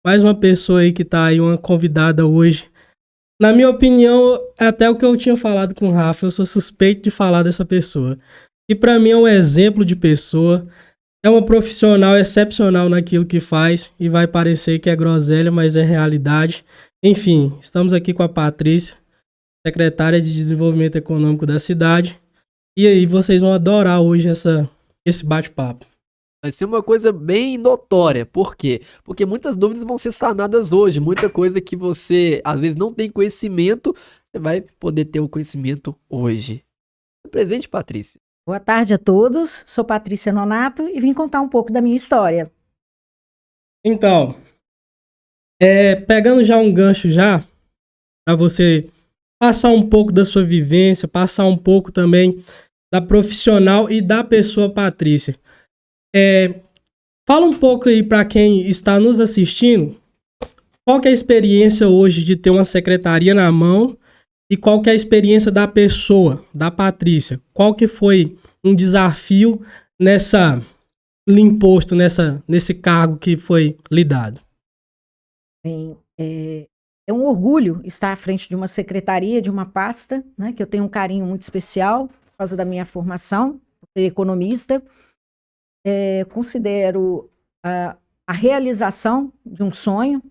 mais uma pessoa aí que tá aí, uma convidada hoje. Na minha opinião, é até o que eu tinha falado com o Rafa, eu sou suspeito de falar dessa pessoa. E pra mim é um exemplo de pessoa, é uma profissional excepcional naquilo que faz e vai parecer que é groselha, mas é realidade. Enfim, estamos aqui com a Patrícia, secretária de Desenvolvimento Econômico da cidade. E aí, vocês vão adorar hoje esse bate-papo. Vai ser uma coisa bem notória. Por quê? Porque muitas dúvidas vão ser sanadas hoje. Muita coisa que você às vezes não tem conhecimento, você vai poder ter o conhecimento hoje. Presente, Patrícia. Boa tarde a todos, sou Patrícia Nonato e vim contar um pouco da minha história. Então, pegando já um gancho já, para você passar um pouco da sua vivência, passar um pouco também da profissional e da pessoa Patrícia. Fala um pouco aí para quem está nos assistindo, qual que é a experiência hoje de ter uma secretaria na mão e qual que é a experiência da pessoa, da Patrícia. Qual que foi um desafio imposto nesse cargo que foi lhe dado? Bem, é um orgulho estar à frente de uma secretaria, de uma pasta, né, que eu tenho um carinho muito especial por causa da minha formação, por ser economista. Considero a realização de um sonho.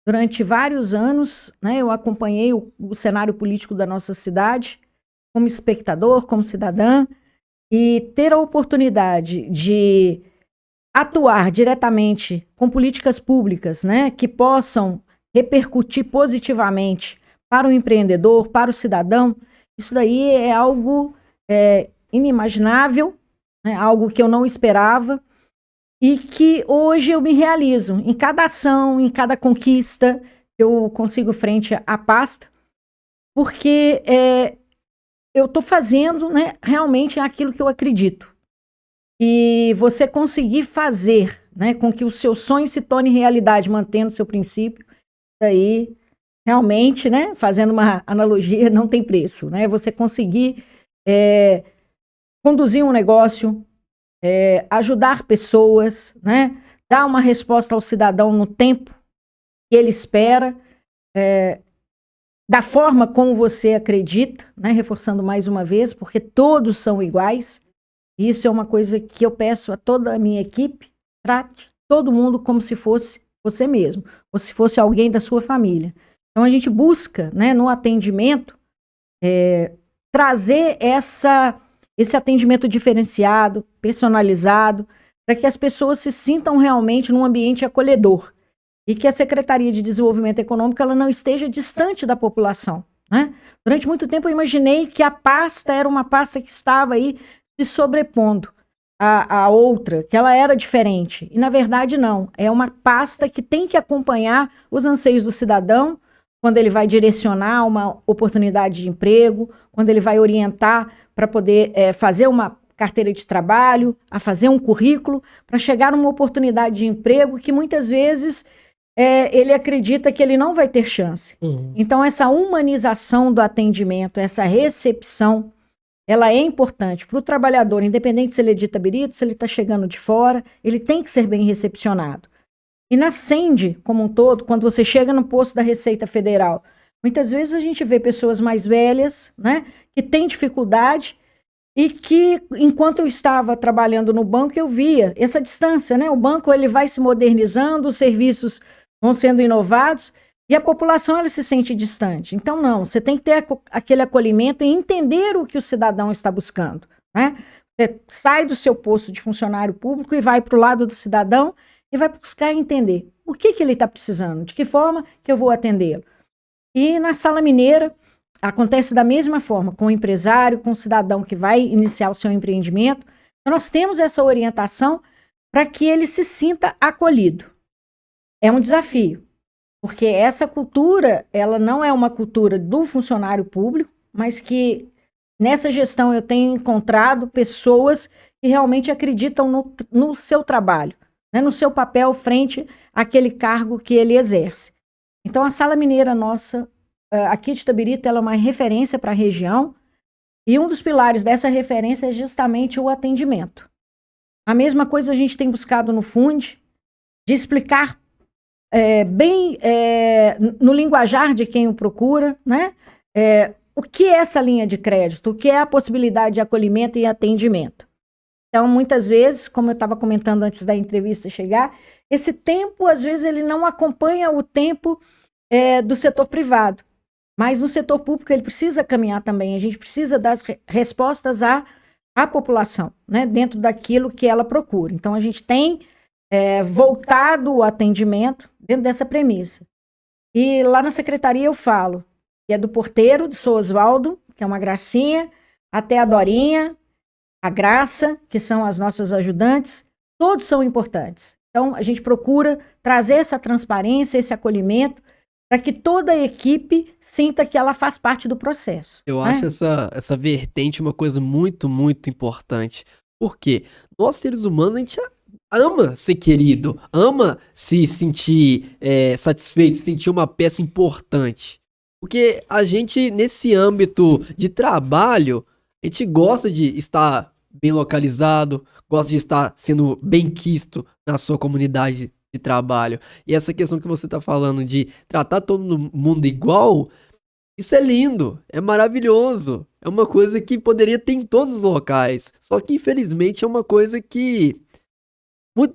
Durante vários anos, né, eu acompanhei o cenário político da nossa cidade como espectador, como cidadã, e ter a oportunidade de atuar diretamente com políticas públicas, né, que possam repercutir positivamente para o empreendedor, para o cidadão, isso daí é algo inimaginável, né, algo que eu não esperava e que hoje eu me realizo em cada ação, em cada conquista que eu consigo frente à pasta, porque eu estou fazendo, né, realmente aquilo que eu acredito. E você conseguir fazer, né, com que o seu sonho se torne realidade, mantendo o seu princípio, daí realmente, né, fazendo uma analogia, não tem preço, né? Você conseguir conduzir um negócio, ajudar pessoas, né, dar uma resposta ao cidadão no tempo que ele espera, da forma como você acredita, né, reforçando mais uma vez, porque todos são iguais. Isso é uma coisa que eu peço a toda a minha equipe, trate todo mundo como se fosse você mesmo, ou se fosse alguém da sua família. Então a gente busca, né, no atendimento, trazer esse atendimento diferenciado, personalizado, para que as pessoas se sintam realmente num ambiente acolhedor e que a Secretaria de Desenvolvimento Econômico ela não esteja distante da população, né? Durante muito tempo eu imaginei que a pasta era uma pasta que estava aí se sobrepondo à outra, que ela era diferente. E, na verdade, não. É uma pasta que tem que acompanhar os anseios do cidadão quando ele vai direcionar uma oportunidade de emprego, quando ele vai orientar para poder fazer uma carteira de trabalho, a fazer um currículo, para chegar numa oportunidade de emprego que muitas vezes ele acredita que ele não vai ter chance. Uhum. Então, essa humanização do atendimento, essa recepção, ela é importante para o trabalhador, independente se ele é de Itabirito, se ele está chegando de fora, ele tem que ser bem recepcionado. E na SEND, como um todo, quando você chega no posto da Receita Federal, muitas vezes a gente vê pessoas mais velhas, né, que têm dificuldade e que, enquanto eu estava trabalhando no banco, eu via essa distância, né? O banco ele vai se modernizando, os serviços vão sendo inovados, e a população ela se sente distante. Então, não, você tem que ter aquele acolhimento e entender o que o cidadão está buscando, né? Você sai do seu posto de funcionário público e vai para o lado do cidadão e vai buscar entender o que ele está precisando, de que forma que eu vou atendê-lo. E na Sala Mineira acontece da mesma forma, com o empresário, com o cidadão que vai iniciar o seu empreendimento. Então, nós temos essa orientação para que ele se sinta acolhido. É um desafio. Porque essa cultura, ela não é uma cultura do funcionário público, mas que nessa gestão eu tenho encontrado pessoas que realmente acreditam no seu trabalho, né, no seu papel frente àquele cargo que ele exerce. Então a Sala Mineira nossa, aqui de Itabirito, ela é uma referência para a região e um dos pilares dessa referência é justamente o atendimento. A mesma coisa a gente tem buscado no Funde, de explicar no linguajar de quem o procura, né? O que é essa linha de crédito? O que é a possibilidade de acolhimento e atendimento? Então, muitas vezes, como eu estava comentando antes da entrevista chegar, esse tempo, às vezes, ele não acompanha o tempo do setor privado. Mas no setor público ele precisa caminhar também. A gente precisa dar respostas à população, né? Dentro daquilo que ela procura. Então, a gente tem voltado o atendimento dentro dessa premissa. E lá na secretaria eu falo que é do porteiro, do Sou Osvaldo, que é uma gracinha, até a Dorinha, a Graça, que são as nossas ajudantes, todos são importantes. Então, a gente procura trazer essa transparência, esse acolhimento, para que toda a equipe sinta que ela faz parte do processo. Eu acho essa vertente uma coisa muito, muito importante. Por quê? Nós, seres humanos, a gente ama ser querido, ama se sentir satisfeito, se sentir uma peça importante. Porque a gente, nesse âmbito de trabalho, a gente gosta de estar bem localizado, gosta de estar sendo bem quisto na sua comunidade de trabalho. E essa questão que você está falando de tratar todo mundo igual, isso é lindo, é maravilhoso. É uma coisa que poderia ter em todos os locais. Só que, infelizmente, é uma coisa que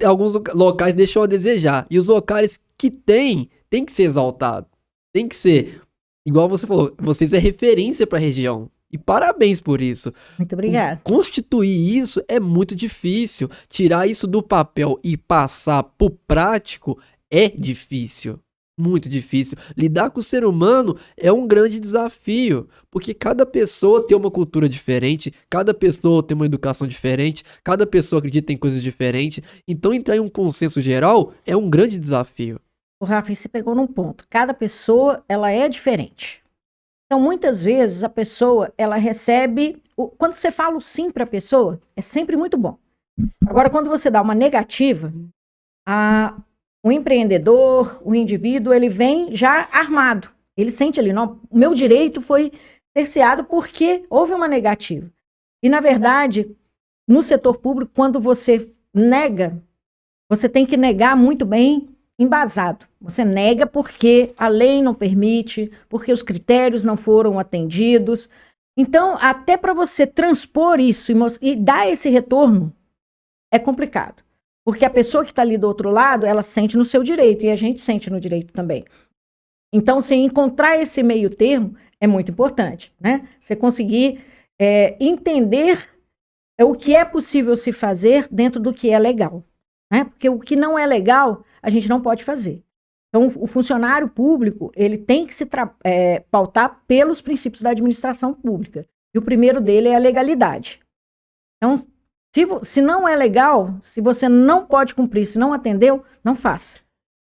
alguns locais deixam a desejar. E os locais que tem que ser exaltado. Tem que ser, igual você falou, vocês é referência para a região. E parabéns por isso. Muito obrigada. Constituir isso é muito difícil. Tirar isso do papel e passar pro prático é difícil. Muito difícil. Lidar com o ser humano é um grande desafio. Porque cada pessoa tem uma cultura diferente, cada pessoa tem uma educação diferente, cada pessoa acredita em coisas diferentes. Então, entrar em um consenso geral é um grande desafio. O Rafa, você pegou num ponto. Cada pessoa, ela é diferente. Então, muitas vezes, a pessoa, ela recebe... Quando você fala o sim para a pessoa, é sempre muito bom. Agora, quando você dá uma negativa, o empreendedor, o indivíduo, ele vem já armado. Ele sente ali, não, o meu direito foi cerceado porque houve uma negativa. E, na verdade, no setor público, quando você nega, você tem que negar muito bem embasado. Você nega porque a lei não permite, porque os critérios não foram atendidos. Então, até para você transpor isso e dar esse retorno, é complicado. Porque a pessoa que está ali do outro lado, ela sente no seu direito, e a gente sente no direito também. Então, você encontrar esse meio termo é muito importante, né? Você conseguir entender o que é possível se fazer dentro do que é legal, né? Porque o que não é legal, a gente não pode fazer. Então, o funcionário público, ele tem que se pautar pelos princípios da administração pública. E o primeiro dele é a legalidade. Então, se não é legal, se você não pode cumprir, se não atendeu, não faça.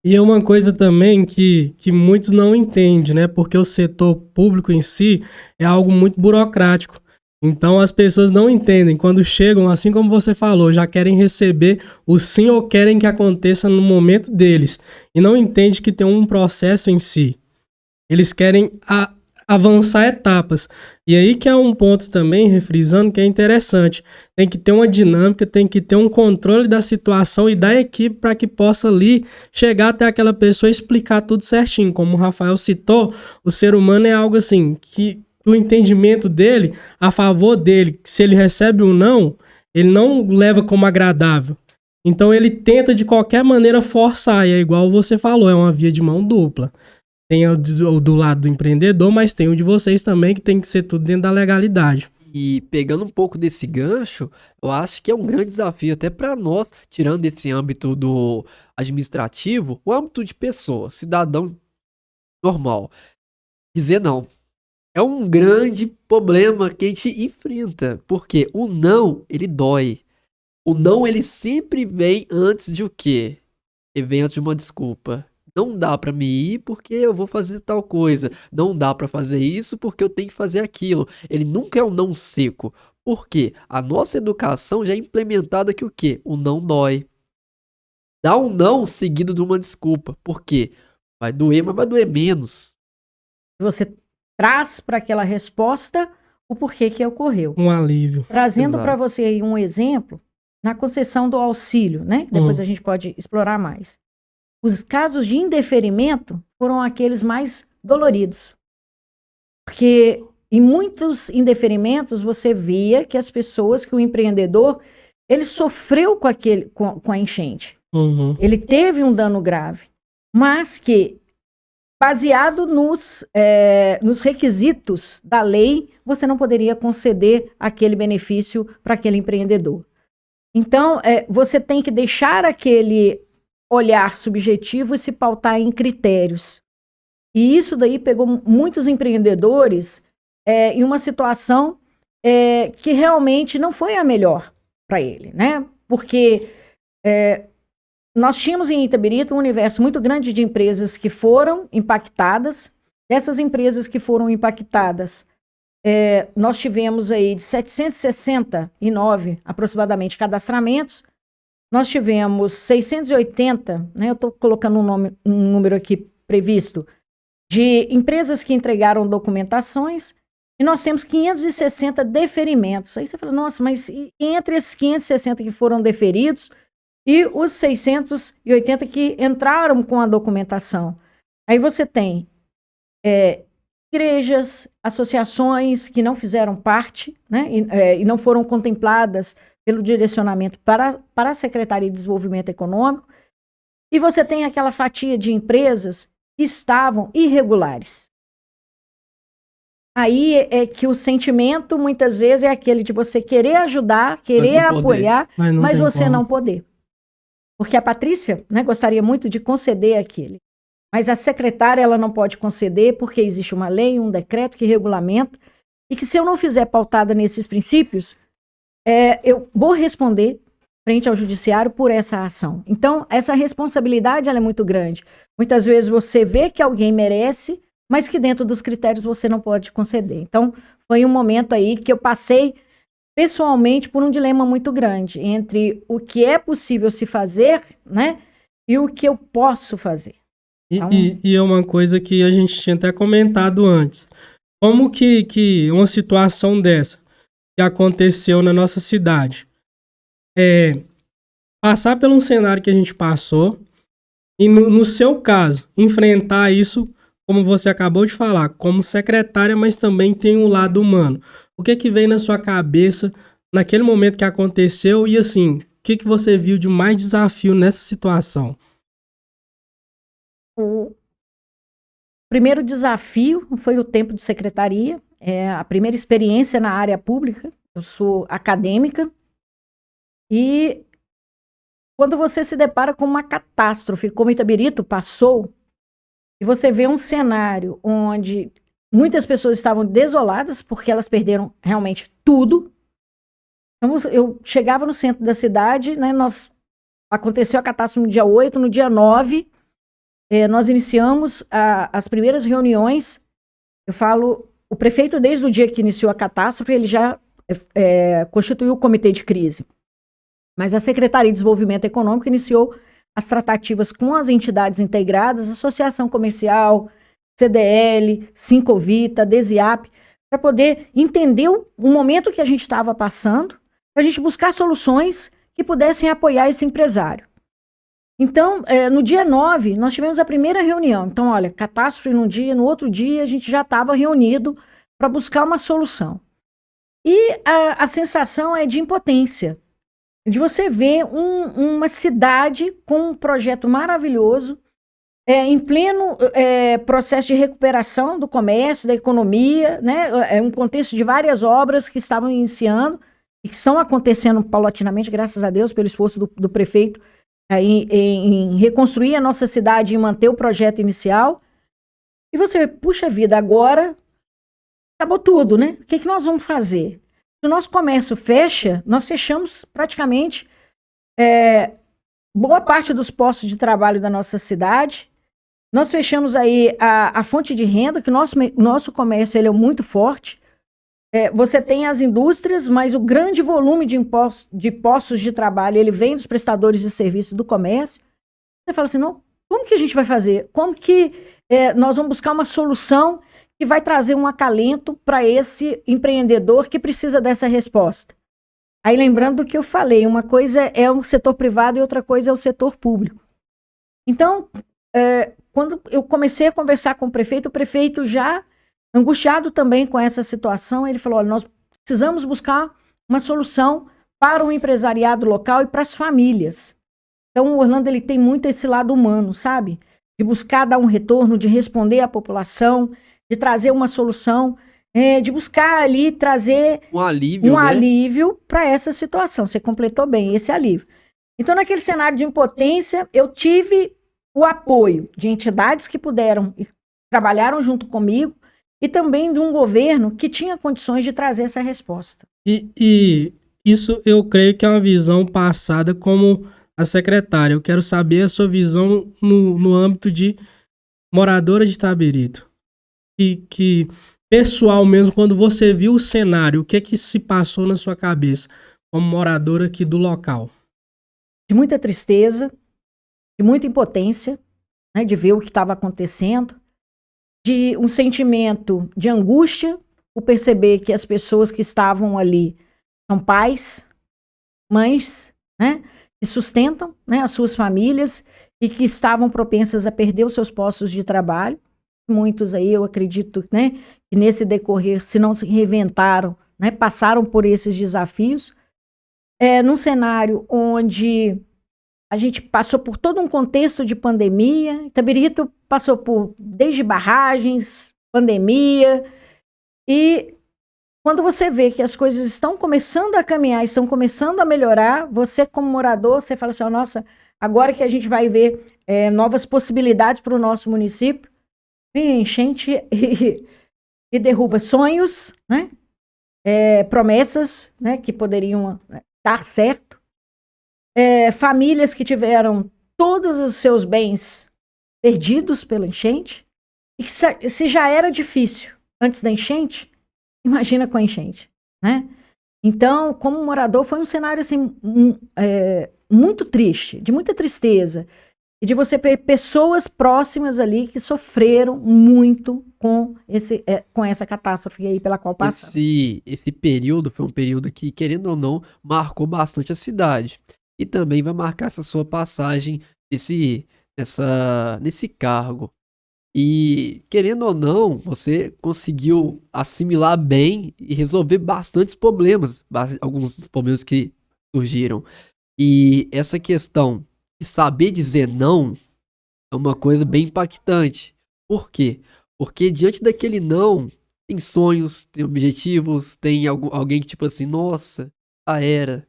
E é uma coisa também que muitos não entendem, né? Porque o setor público em si é algo muito burocrático. Então as pessoas não entendem. Quando chegam, assim como você falou, já querem receber o sim ou querem que aconteça no momento deles. E não entendem que tem um processo em si. Eles querem avançar etapas. E aí que é um ponto também, refrisando, que é interessante. Tem que ter uma dinâmica, tem que ter um controle da situação e da equipe para que possa ali chegar até aquela pessoa e explicar tudo certinho. Como o Rafael citou, o ser humano é algo assim, que o entendimento dele, a favor dele, se ele recebe ou não, ele não leva como agradável. Então ele tenta de qualquer maneira forçar, e é igual você falou, é uma via de mão dupla. Tem o do lado do empreendedor, mas tem o de vocês também, que tem que ser tudo dentro da legalidade. E pegando um pouco desse gancho, eu acho que é um grande desafio até para nós, tirando esse âmbito do administrativo, o âmbito de pessoa, cidadão normal. Dizer não. É um grande problema que a gente enfrenta, porque o não, ele dói. O não, ele sempre vem antes de o quê? Ele vem antes de uma desculpa. Não dá pra me ir porque eu vou fazer tal coisa. Não dá pra fazer isso porque eu tenho que fazer aquilo. Ele nunca é um não seco. Por quê? A nossa educação já é implementada que o quê? O não dói. Dá um não seguido de uma desculpa. Por quê? Vai doer, mas vai doer menos. Você traz para aquela resposta o porquê que ocorreu. Um alívio. Trazendo para você aí um exemplo, na concessão do auxílio, né? Depois a gente pode explorar mais. os casos de indeferimento foram aqueles mais doloridos. Porque em muitos indeferimentos você via que as pessoas, que o empreendedor, ele sofreu com a enchente. Uhum. Ele teve um dano grave, mas que, baseado nos requisitos da lei, você não poderia conceder aquele benefício para aquele empreendedor. Então, você tem que deixar aquele olhar subjetivo e se pautar em critérios. E isso daí pegou muitos empreendedores em uma situação que realmente não foi a melhor para ele, né? Porque nós tínhamos em Itabirito um universo muito grande de empresas que foram impactadas. Dessas empresas que foram impactadas, nós tivemos aí de 769 aproximadamente cadastramentos. Nós tivemos 680, né? Eu estou colocando um número aqui previsto, de empresas que entregaram documentações, e nós temos 560 deferimentos. Aí você fala, nossa, mas entre esses 560 que foram deferidos e os 680 que entraram com a documentação, aí você tem igrejas, associações que não fizeram parte, né, e não foram contempladas pelo direcionamento para a Secretaria de Desenvolvimento Econômico, e você tem aquela fatia de empresas que estavam irregulares. Aí é que o sentimento, muitas vezes, é aquele de você querer ajudar, querer apoiar, mas você não poder. Porque a Patrícia, né, gostaria muito de conceder aquele. Mas a secretária, ela não pode conceder porque existe uma lei, um decreto que regulamenta, e que se eu não fizer pautada nesses princípios, eu vou responder frente ao judiciário por essa ação. Então, essa responsabilidade ela é muito grande. Muitas vezes você vê que alguém merece, mas que dentro dos critérios você não pode conceder. Então, foi um momento aí que eu passei pessoalmente por um dilema muito grande entre o que é possível se fazer, né, e o que eu posso fazer. Então, E é uma coisa que a gente tinha até comentado antes. Como que uma situação dessa que aconteceu na nossa cidade, passar por um cenário que a gente passou e no seu caso, enfrentar isso, como você acabou de falar, como secretária, mas também tem um lado humano. O que veio na sua cabeça naquele momento que aconteceu e assim, o que você viu de mais desafio nessa situação? O primeiro desafio foi o tempo de secretaria, a primeira experiência na área pública. Eu sou acadêmica e quando você se depara com uma catástrofe, como Itabirito passou, e você vê um cenário onde muitas pessoas estavam desoladas porque elas perderam realmente tudo. Então, eu chegava no centro da cidade, né, aconteceu a catástrofe no dia 8, no dia 9, nós iniciamos as primeiras reuniões. Eu falo, o prefeito, desde o dia que iniciou a catástrofe, ele já constituiu o comitê de crise. Mas a Secretaria de Desenvolvimento Econômico iniciou as tratativas com as entidades integradas, Associação Comercial, CDL, Sincovita, Desiap, para poder entender o momento que a gente estava passando, para a gente buscar soluções que pudessem apoiar esse empresário. Então, no dia 9, nós tivemos a primeira reunião. Então, olha, catástrofe num dia, no outro dia a gente já estava reunido para buscar uma solução. E a sensação é de impotência, de você ver uma cidade com um projeto maravilhoso, em pleno processo de recuperação do comércio, da economia, né? Um contexto de várias obras que estavam iniciando e que estão acontecendo paulatinamente, graças a Deus, pelo esforço do prefeito em reconstruir a nossa cidade e manter o projeto inicial. E você, puxa vida, agora acabou tudo, né? O que nós vamos fazer? Se o nosso comércio fecha, nós fechamos praticamente boa parte dos postos de trabalho da nossa cidade. Nós fechamos aí a fonte de renda, que o nosso comércio ele é muito forte. Você tem as indústrias, mas o grande volume de postos de trabalho ele vem dos prestadores de serviços do comércio. Você fala assim, não, como que a gente vai fazer? Como que nós vamos buscar uma solução que vai trazer um acalento para esse empreendedor que precisa dessa resposta? Aí lembrando do que eu falei, uma coisa é o setor privado e outra coisa é o setor público. Então, quando eu comecei a conversar com o prefeito já angustiado também com essa situação, ele falou, olha, nós precisamos buscar uma solução para o empresariado local e para as famílias. Então, o Orlando ele tem muito esse lado humano, sabe? De buscar dar um retorno, de responder à população, de trazer uma solução, de buscar ali trazer um alívio para essa situação. Você completou bem esse alívio. Então, naquele cenário de impotência, eu tive o apoio de entidades que puderam e trabalharam junto comigo e também de um governo que tinha condições de trazer essa resposta. E isso eu creio que é uma visão passada como a secretária. Eu quero saber a sua visão no âmbito de moradora de Itabirito. Que pessoal mesmo, quando você viu o cenário, o que se passou na sua cabeça como moradora aqui do local? De muita tristeza, de muita impotência, né, de ver o que estava acontecendo, de um sentimento de angústia, por perceber que as pessoas que estavam ali são pais, mães, né, que sustentam, né, as suas famílias e que estavam propensas a perder os seus postos de trabalho. Muitos aí, eu acredito, né, que nesse decorrer, se não se reinventaram, né, passaram por esses desafios. Num cenário onde a gente passou por todo um contexto de pandemia, Itabirito passou por desde barragens, pandemia, e quando você vê que as coisas estão começando a caminhar, estão começando a melhorar, você como morador, você fala assim, oh, nossa, agora que a gente vai ver novas possibilidades para o nosso município, vem enchente e derruba sonhos, né? Promessas, né, que poderiam dar certo. Famílias que tiveram todos os seus bens perdidos pela enchente, e que se já era difícil antes da enchente, imagina com a enchente, né? Então, como morador, foi um cenário assim, muito triste, de muita tristeza, e de você ver pessoas próximas ali que sofreram muito com essa catástrofe aí pela qual passamos. Esse período foi um período que, querendo ou não, marcou bastante a cidade. E também vai marcar essa sua passagem nesse cargo. E, querendo ou não, você conseguiu assimilar bem e resolver bastantes problemas, alguns problemas que surgiram. E essa questão de saber dizer não é uma coisa bem impactante. Por quê? Porque diante daquele não, tem sonhos, tem objetivos, tem alguém que tipo assim, nossa, já era.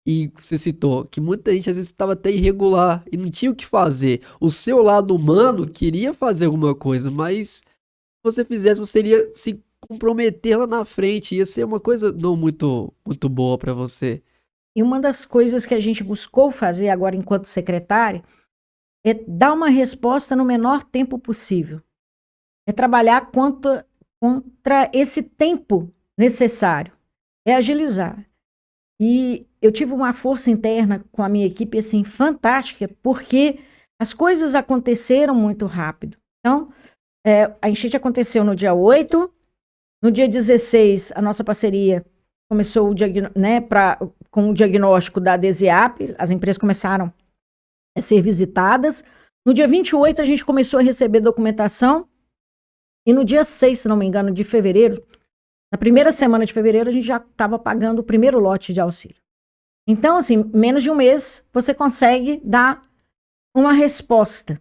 E você citou que muita gente às vezes estava até irregular e não tinha o que fazer. O seu lado humano queria fazer alguma coisa, mas se você fizesse, você iria se comprometer lá na frente. Ia ser uma coisa não muito, muito boa para você. E uma das coisas que a gente buscou fazer agora enquanto secretária é dar uma resposta no menor tempo possível. É trabalhar contra esse tempo necessário. É agilizar. E eu tive uma força interna com a minha equipe, assim, fantástica, porque as coisas aconteceram muito rápido. Então, a enchente aconteceu no dia 8, no dia 16, a nossa parceria começou com o diagnóstico da DESIAP, as empresas começaram a ser visitadas. No dia 28, a gente começou a receber documentação, e no dia 6, se não me engano, de fevereiro, na primeira semana de fevereiro, a gente já estava pagando o primeiro lote de auxílio. Então, assim, menos de um mês, você consegue dar uma resposta.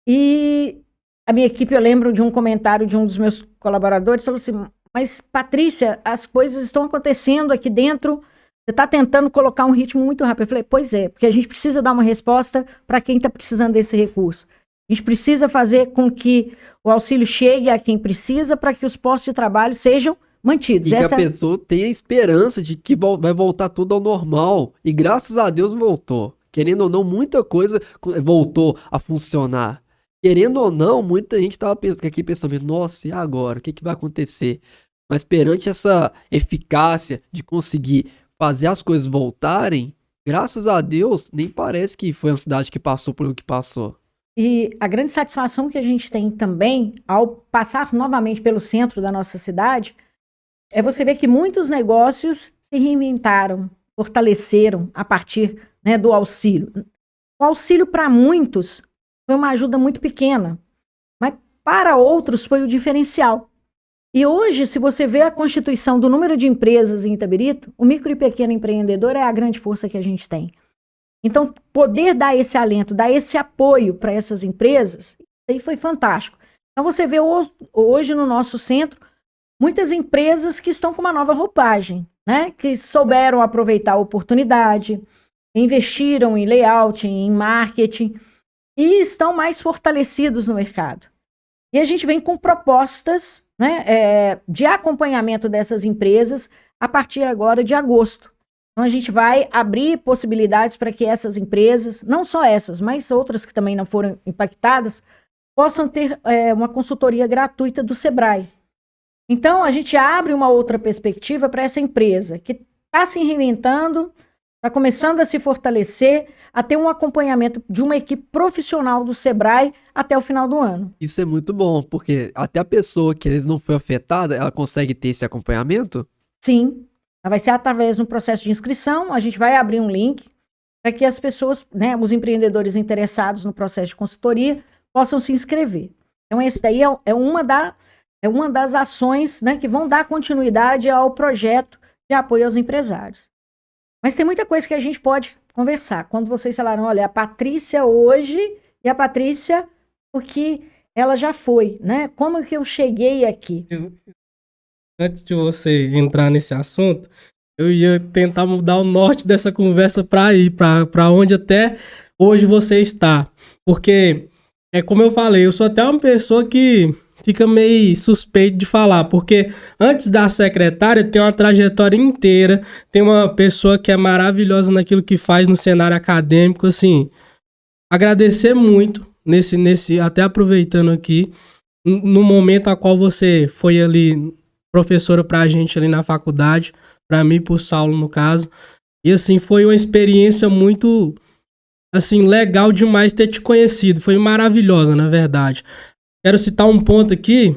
E a minha equipe, eu lembro de um comentário de um dos meus colaboradores, falou assim, mas Patrícia, as coisas estão acontecendo aqui dentro, você está tentando colocar um ritmo muito rápido. Eu falei, pois é, porque a gente precisa dar uma resposta para quem está precisando desse recurso. A gente precisa fazer com que o auxílio chegue a quem precisa para que os postos de trabalho sejam mantidos. E que a pessoa tenha esperança de que vai voltar tudo ao normal. E graças a Deus voltou. Querendo ou não, muita coisa voltou a funcionar. Querendo ou não, muita gente estava aqui pensando, nossa, e agora? O que vai acontecer? Mas perante essa eficácia de conseguir fazer as coisas voltarem, graças a Deus, nem parece que foi uma cidade que passou por o que passou. E a grande satisfação que a gente tem também, ao passar novamente pelo centro da nossa cidade, é você ver que muitos negócios se reinventaram, fortaleceram a partir, né, do auxílio. O auxílio para muitos foi uma ajuda muito pequena, mas para outros foi o diferencial. E hoje, se você vê a constituição do número de empresas em Itabirito, o micro e pequeno empreendedor é a grande força que a gente tem. Então, poder dar esse alento, dar esse apoio para essas empresas, isso aí foi fantástico. Então, você vê hoje no nosso centro muitas empresas que estão com uma nova roupagem, né? Que souberam aproveitar a oportunidade, investiram em layout, em marketing e estão mais fortalecidos no mercado. E a gente vem com propostas, né, de acompanhamento dessas empresas a partir agora de agosto. Então, a gente vai abrir possibilidades para que essas empresas, não só essas, mas outras que também não foram impactadas, possam ter uma consultoria gratuita do Sebrae. Então, a gente abre uma outra perspectiva para essa empresa que está se reinventando, está começando a se fortalecer, a ter um acompanhamento de uma equipe profissional do Sebrae até o final do ano. Isso é muito bom, porque até a pessoa que eles não foi afetada, ela consegue ter esse acompanhamento? Sim, vai ser através do processo de inscrição, a gente vai abrir um link para que as pessoas, né, os empreendedores interessados no processo de consultoria, possam se inscrever. Então, esse daí é uma das ações, né, que vão dar continuidade ao projeto de apoio aos empresários. Mas tem muita coisa que a gente pode conversar. Quando vocês falaram, olha, a Patrícia hoje e a Patrícia, o que ela já foi, né? Como que eu cheguei aqui? Antes de você entrar nesse assunto, eu ia tentar mudar o norte dessa conversa para ir para onde até hoje você está. Porque, como eu falei, eu sou até uma pessoa que fica meio suspeito de falar, porque antes da secretária tem uma trajetória inteira, tem uma pessoa que é maravilhosa naquilo que faz no cenário acadêmico, assim, agradecer muito até aproveitando aqui, no momento a qual você foi ali professora pra gente ali na faculdade, pra mim e pro Saulo no caso, e assim, foi uma experiência muito, assim, legal demais ter te conhecido, foi maravilhosa, na verdade. Quero citar um ponto aqui,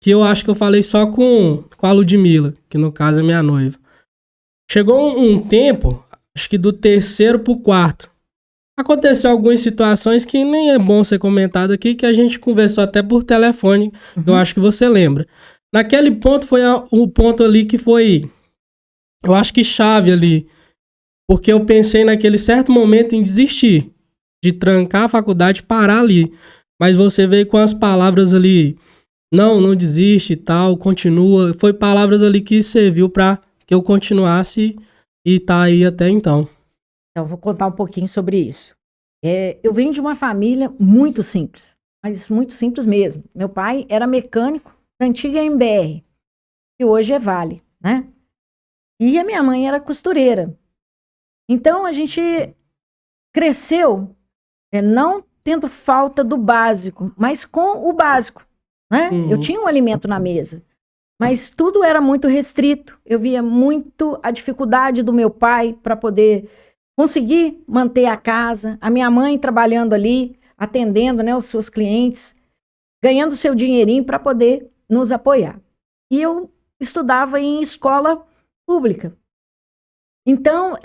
que eu acho que eu falei só com a Ludmila, que no caso é minha noiva. Chegou um tempo, acho que do 3º pro 4º, aconteceu algumas situações que nem é bom ser comentado aqui, que a gente conversou até por telefone, eu acho que você lembra. Naquele ponto foi o ponto ali que foi, eu acho que chave ali, porque eu pensei naquele certo momento em desistir, de trancar a faculdade e parar ali. Mas você veio com as palavras ali, não desiste e tal, continua. Foi palavras ali que serviu para que eu continuasse e tá aí até então. Então, vou contar um pouquinho sobre isso. Eu venho de uma família muito simples, mas muito simples mesmo. Meu pai era mecânico da antiga MBR, que hoje é Vale, né? E a minha mãe era costureira. Então, a gente cresceu não tendo falta do básico, mas com o básico, né? Eu tinha um alimento na mesa, mas tudo era muito restrito. Eu via muito a dificuldade do meu pai para poder conseguir manter a casa, a minha mãe trabalhando ali, atendendo, né, os seus clientes, ganhando seu dinheirinho para poder nos apoiar. E eu estudava em escola pública. Então,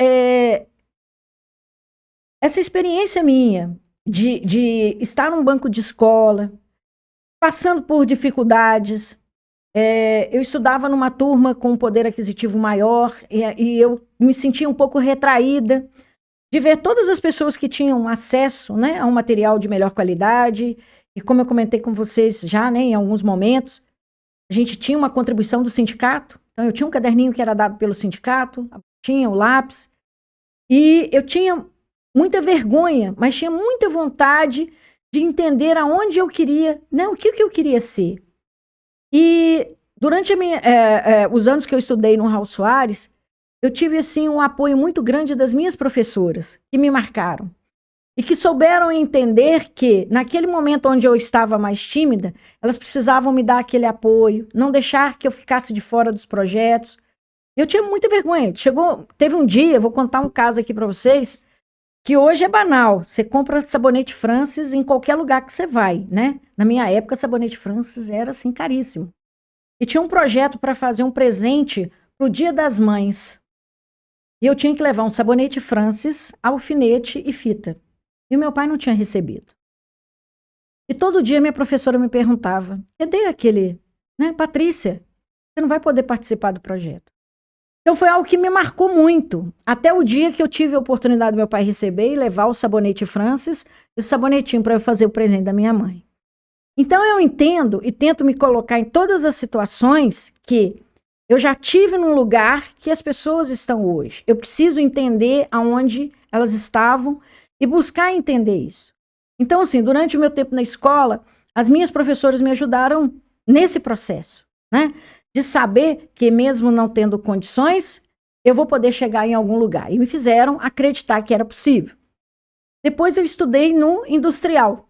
essa experiência minha de estar num banco de escola, passando por dificuldades, eu estudava numa turma com um poder aquisitivo maior e eu me sentia um pouco retraída de ver todas as pessoas que tinham acesso, né, a um material de melhor qualidade. E como eu comentei com vocês já, né, em alguns momentos, a gente tinha uma contribuição do sindicato. Então, eu tinha um caderninho que era dado pelo sindicato, tinha o lápis, e eu tinha muita vergonha, mas tinha muita vontade de entender aonde eu queria, né, o que eu queria ser. E durante os anos que eu estudei no Raul Soares, eu tive assim um apoio muito grande das minhas professoras, que me marcaram. E que souberam entender que, naquele momento onde eu estava mais tímida, elas precisavam me dar aquele apoio, não deixar que eu ficasse de fora dos projetos. Eu tinha muita vergonha. Teve um dia, vou contar um caso aqui para vocês, que hoje é banal. Você compra sabonete Francis em qualquer lugar que você vai, né? Na minha época, sabonete Francis era assim caríssimo. E tinha um projeto para fazer um presente pro Dia das Mães. E eu tinha que levar um sabonete Francis, alfinete e fita. e meu pai não tinha recebido. E todo dia minha professora me perguntava, cadê aquele, né, Patrícia, você não vai poder participar do projeto. Então foi algo que me marcou muito, até o dia que eu tive a oportunidade do meu pai receber e levar o sabonete Francis e o sabonetinho para eu fazer o presente da minha mãe. Então eu entendo e tento me colocar em todas as situações que eu já tive num lugar que as pessoas estão hoje. Eu preciso entender aonde elas estavam e buscar entender isso. Então, assim, durante o meu tempo na escola, as minhas professoras me ajudaram nesse processo, né? De saber que mesmo não tendo condições, eu vou poder chegar em algum lugar. E me fizeram acreditar que era possível. Depois eu estudei no industrial.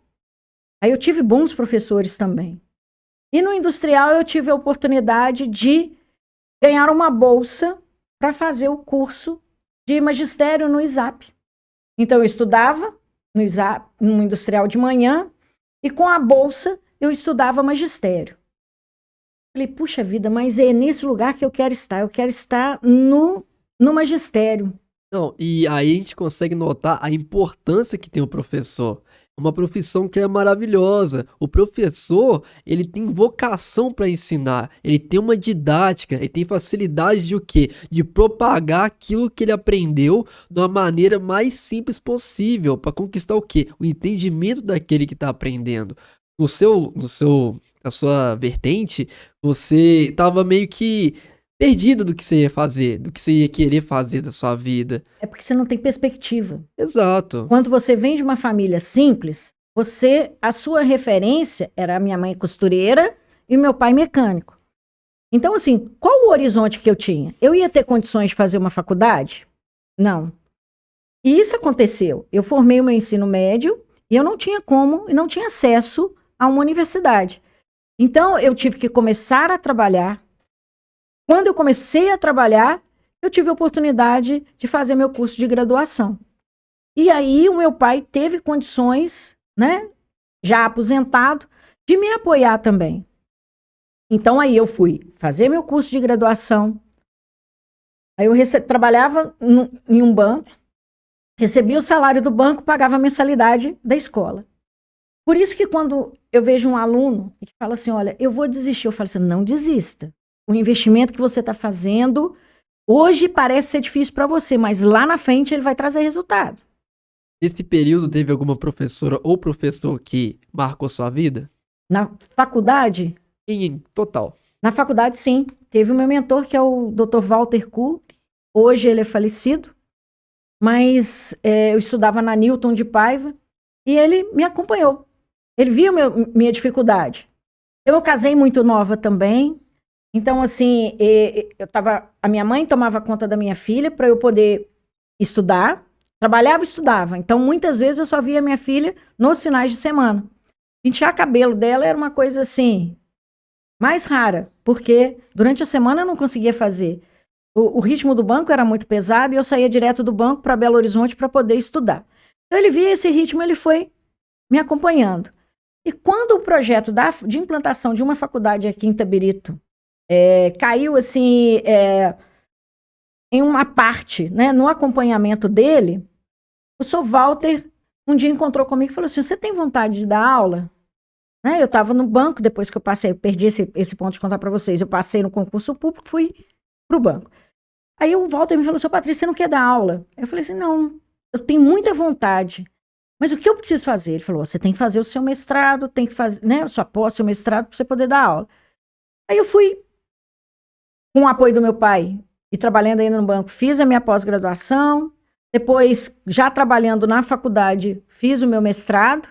Aí eu tive bons professores também. E no industrial eu tive a oportunidade de ganhar uma bolsa para fazer o curso de magistério no ISAP. Então eu estudava no ISAP, no industrial de manhã, e com a bolsa eu estudava magistério. Falei, puxa vida, mas é nesse lugar que eu quero estar no magistério. Não, e aí a gente consegue notar a importância que tem o professor. É uma profissão que é maravilhosa. O professor, ele tem vocação para ensinar, ele tem uma didática, ele tem facilidade de o quê? De propagar aquilo que ele aprendeu de uma maneira mais simples possível, para conquistar o quê? O entendimento daquele que está aprendendo. Na sua vertente, você estava meio que perdido do que você ia fazer, do que você ia querer fazer da sua vida. É porque você não tem perspectiva. Exato. Quando você vem de uma família simples, a sua referência era a minha mãe costureira e o meu pai mecânico. Então, assim, qual o horizonte que eu tinha? Eu ia ter condições de fazer uma faculdade? Não. E isso aconteceu. Eu formei o meu ensino médio e eu não tinha como e não tinha acesso a uma universidade. Então, eu tive que começar a trabalhar. Quando eu comecei a trabalhar, eu tive a oportunidade de fazer meu curso de graduação. E aí, o meu pai teve condições, né, já aposentado, de me apoiar também. Então, aí eu fui fazer meu curso de graduação. Aí eu trabalhava em um banco, recebia o salário do banco, pagava a mensalidade da escola. Por isso que quando eu vejo um aluno que fala assim, olha, eu vou desistir, eu falo assim, não desista. O investimento que você está fazendo, hoje parece ser difícil para você, mas lá na frente ele vai trazer resultado. Nesse período teve alguma professora ou professor que marcou sua vida? Na faculdade? Em total. Na faculdade, sim. Teve o meu mentor, que é o Dr. Walter Kuhl. Hoje ele é falecido, mas eu estudava na Newton de Paiva e ele me acompanhou. Ele viu minha dificuldade. Eu casei muito nova também. Então, assim, a minha mãe tomava conta da minha filha para eu poder estudar. Trabalhava e estudava. Então, muitas vezes eu só via minha filha nos finais de semana. Pentear cabelo dela era uma coisa, assim, mais rara, porque durante a semana eu não conseguia fazer. O ritmo do banco era muito pesado e eu saía direto do banco para Belo Horizonte para poder estudar. Então, ele via esse ritmo, ele foi me acompanhando. E quando o projeto de implantação de uma faculdade aqui em Itabirito caiu, assim, em uma parte, né, no acompanhamento dele, o Sr. Walter um dia encontrou comigo e falou assim, você tem vontade de dar aula? Né, eu estava no banco, depois que eu passei, eu perdi esse ponto de contar para vocês, eu passei no concurso público, fui para o banco. Aí o Walter me falou, seu Patrícia, você não quer dar aula? Eu falei assim, não, eu tenho muita vontade. Mas o que eu preciso fazer? Ele falou, você tem que fazer o seu mestrado, tem que fazer, né, sua pós, seu mestrado, para você poder dar aula. Aí eu fui, com o apoio do meu pai, e trabalhando ainda no banco, fiz a minha pós-graduação, depois, já trabalhando na faculdade, fiz o meu mestrado,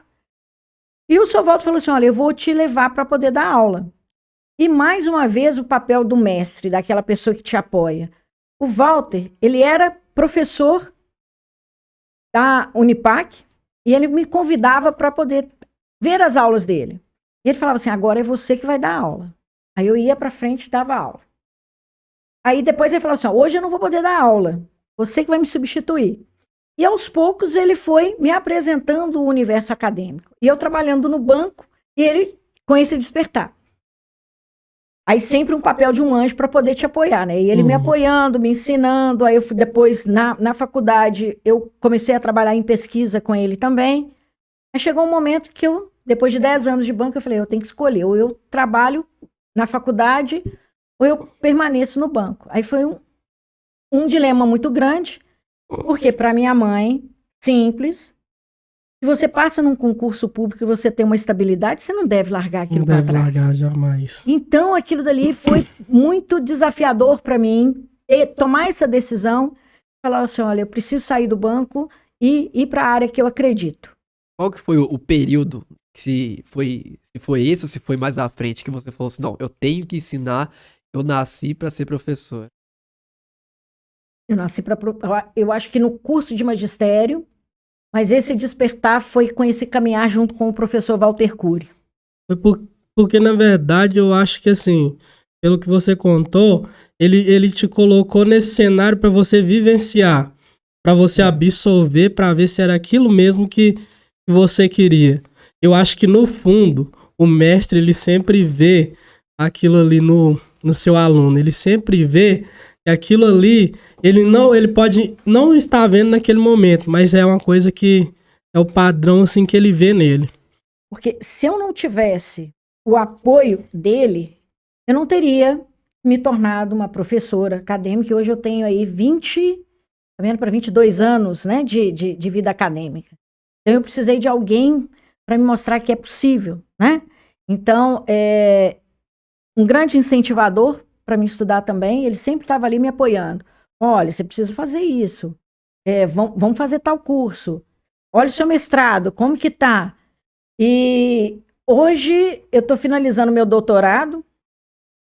e o Sr. Walter falou assim, olha, eu vou te levar para poder dar aula. E mais uma vez o papel do mestre, daquela pessoa que te apoia. O Walter, ele era professor da Unipac, e ele me convidava para poder ver as aulas dele. E ele falava assim, agora é você que vai dar aula. Aí eu ia para frente e dava aula. Aí depois ele falou assim, hoje eu não vou poder dar aula, você que vai me substituir. E aos poucos ele foi me apresentando o universo acadêmico. E eu trabalhando no banco, e ele com esse despertar. Aí sempre um papel de um anjo para poder te apoiar, né? E ele me Uhum. apoiando, me ensinando. Aí eu fui depois, na faculdade, eu comecei a trabalhar em pesquisa com ele também. Aí chegou um momento que eu, depois de 10 anos de banco, eu falei, eu tenho que escolher. Ou eu trabalho na faculdade, ou eu permaneço no banco. Aí foi um dilema muito grande, porque para minha mãe, simples, se você passa num concurso público e você tem uma estabilidade, você não deve largar aquilo Não para deve trás. largar jamais. Então, aquilo dali foi muito desafiador para mim, tomar essa decisão, falar assim, olha, eu preciso sair do banco e ir para a área que eu acredito. Qual que foi o período, se foi esse ou se foi mais à frente, que você falou assim, não, eu tenho que ensinar, eu nasci para ser professor. Eu nasci para... Eu acho que no curso de magistério, mas esse despertar foi com esse caminhar junto com o professor Walter Cury. Foi porque, na verdade, eu acho que, assim, pelo que você contou, ele te colocou nesse cenário para você vivenciar, para você absorver, para ver se era aquilo mesmo que você queria. Eu acho que, no fundo, o mestre, ele sempre vê aquilo ali no seu aluno. Ele sempre vê que aquilo ali, ele pode não estar vendo naquele momento, mas é uma coisa que é o padrão, assim, que ele vê nele. Porque se eu não tivesse o apoio dele, eu não teria me tornado uma professora acadêmica. Hoje eu tenho aí 22 anos, né, de vida acadêmica. Então eu precisei de alguém para me mostrar que é possível, né? Então, um grande incentivador para me estudar também, ele sempre estava ali me apoiando. Olha, você precisa fazer isso. Vamos fazer tal curso. Olha o seu mestrado, como que tá? E hoje eu estou finalizando meu doutorado,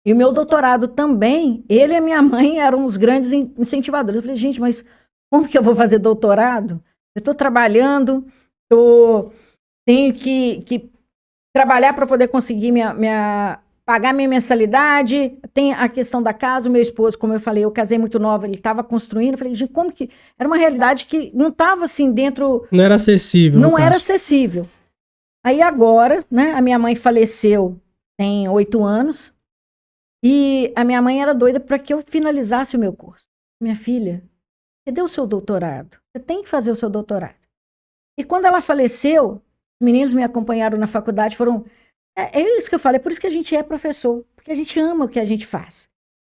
e o meu doutorado também, ele e a minha mãe eram os grandes incentivadores. Eu falei, gente, mas como que eu vou fazer doutorado? Eu estou trabalhando, tenho que trabalhar para poder conseguir pagar minha mensalidade, tem a questão da casa, o meu esposo, como eu falei, eu casei muito nova, ele estava construindo, eu falei, gente, como que... Era uma realidade que não estava assim dentro... Não era acessível, Não no era caso. acessível. Aí agora, né, a minha mãe faleceu tem 8 anos, e a minha mãe era doida para que eu finalizasse o meu curso. Minha filha, cadê o seu doutorado? Você tem que fazer o seu doutorado. E quando ela faleceu, os meninos me acompanharam na faculdade, foram... É isso que eu falo, é por isso que a gente é professor, porque a gente ama o que a gente faz.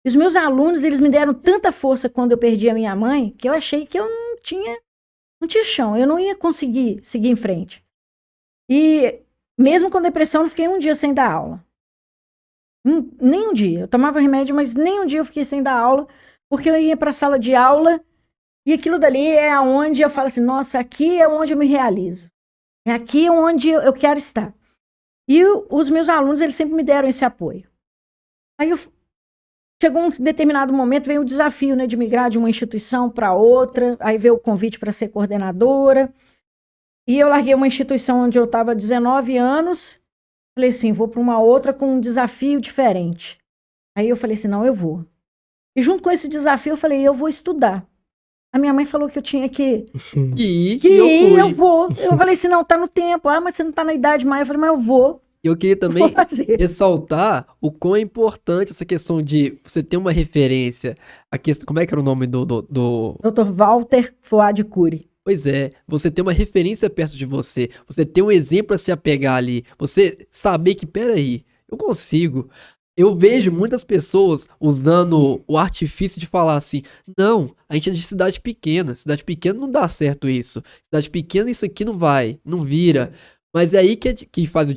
E os meus alunos, eles me deram tanta força quando eu perdi a minha mãe, que eu achei que eu não tinha chão, eu não ia conseguir seguir em frente. E mesmo com depressão, eu fiquei um dia sem dar aula. Nem um dia. Eu tomava remédio, mas nem um dia eu fiquei sem dar aula, porque eu ia para a sala de aula e aquilo dali é onde eu falo assim, nossa, aqui é onde eu me realizo. É aqui onde eu quero estar. E os meus alunos, eles sempre me deram esse apoio. Aí chegou um determinado momento, veio o desafio, né, de migrar de uma instituição para outra, aí veio o convite para ser coordenadora. E eu larguei uma instituição onde eu estava há 19 anos, falei assim, vou para uma outra com um desafio diferente. Aí eu falei assim, não, eu vou. E junto com esse desafio, eu falei, eu vou estudar. A minha mãe falou que eu tinha que ir, eu vou. Eu falei assim, não, tá no tempo. Ah, mas você não tá na idade mais. Eu falei, mas eu vou. Eu queria também ressaltar o quão é importante essa questão de você ter uma referência. Como é que era o nome do... Dr. Walter Fuad Cury. Pois é, você ter uma referência perto de você, você ter um exemplo a se apegar ali, você saber que, peraí, eu consigo. Eu vejo muitas pessoas usando o artifício de falar assim, não, a gente é de cidade pequena não dá certo isso, cidade pequena isso aqui não vai, não vira. Mas é aí que faz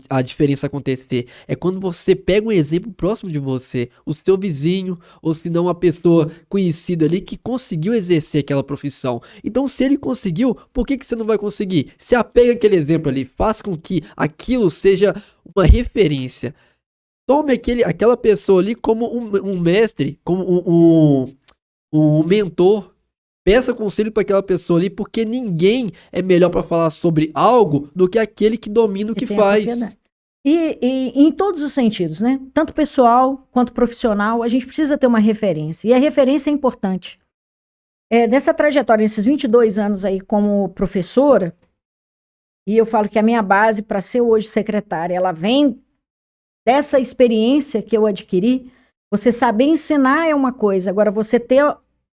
a diferença acontecer. É quando você pega um exemplo próximo de você, o seu vizinho, ou se não uma pessoa conhecida ali que conseguiu exercer aquela profissão. Então, se ele conseguiu, por que você não vai conseguir? Se apega àquele exemplo ali, faz com que aquilo seja uma referência. Tome aquela pessoa ali como um mestre, como um mentor. Peça conselho para aquela pessoa ali, porque ninguém é melhor para falar sobre algo do que aquele que domina o que faz. E em todos os sentidos, né? Tanto pessoal quanto profissional, a gente precisa ter uma referência. E a referência é importante. Nessa trajetória, nesses 22 anos aí como professora, e eu falo que a minha base para ser hoje secretária, ela vem dessa experiência que eu adquiri, você saber ensinar é uma coisa, agora você ter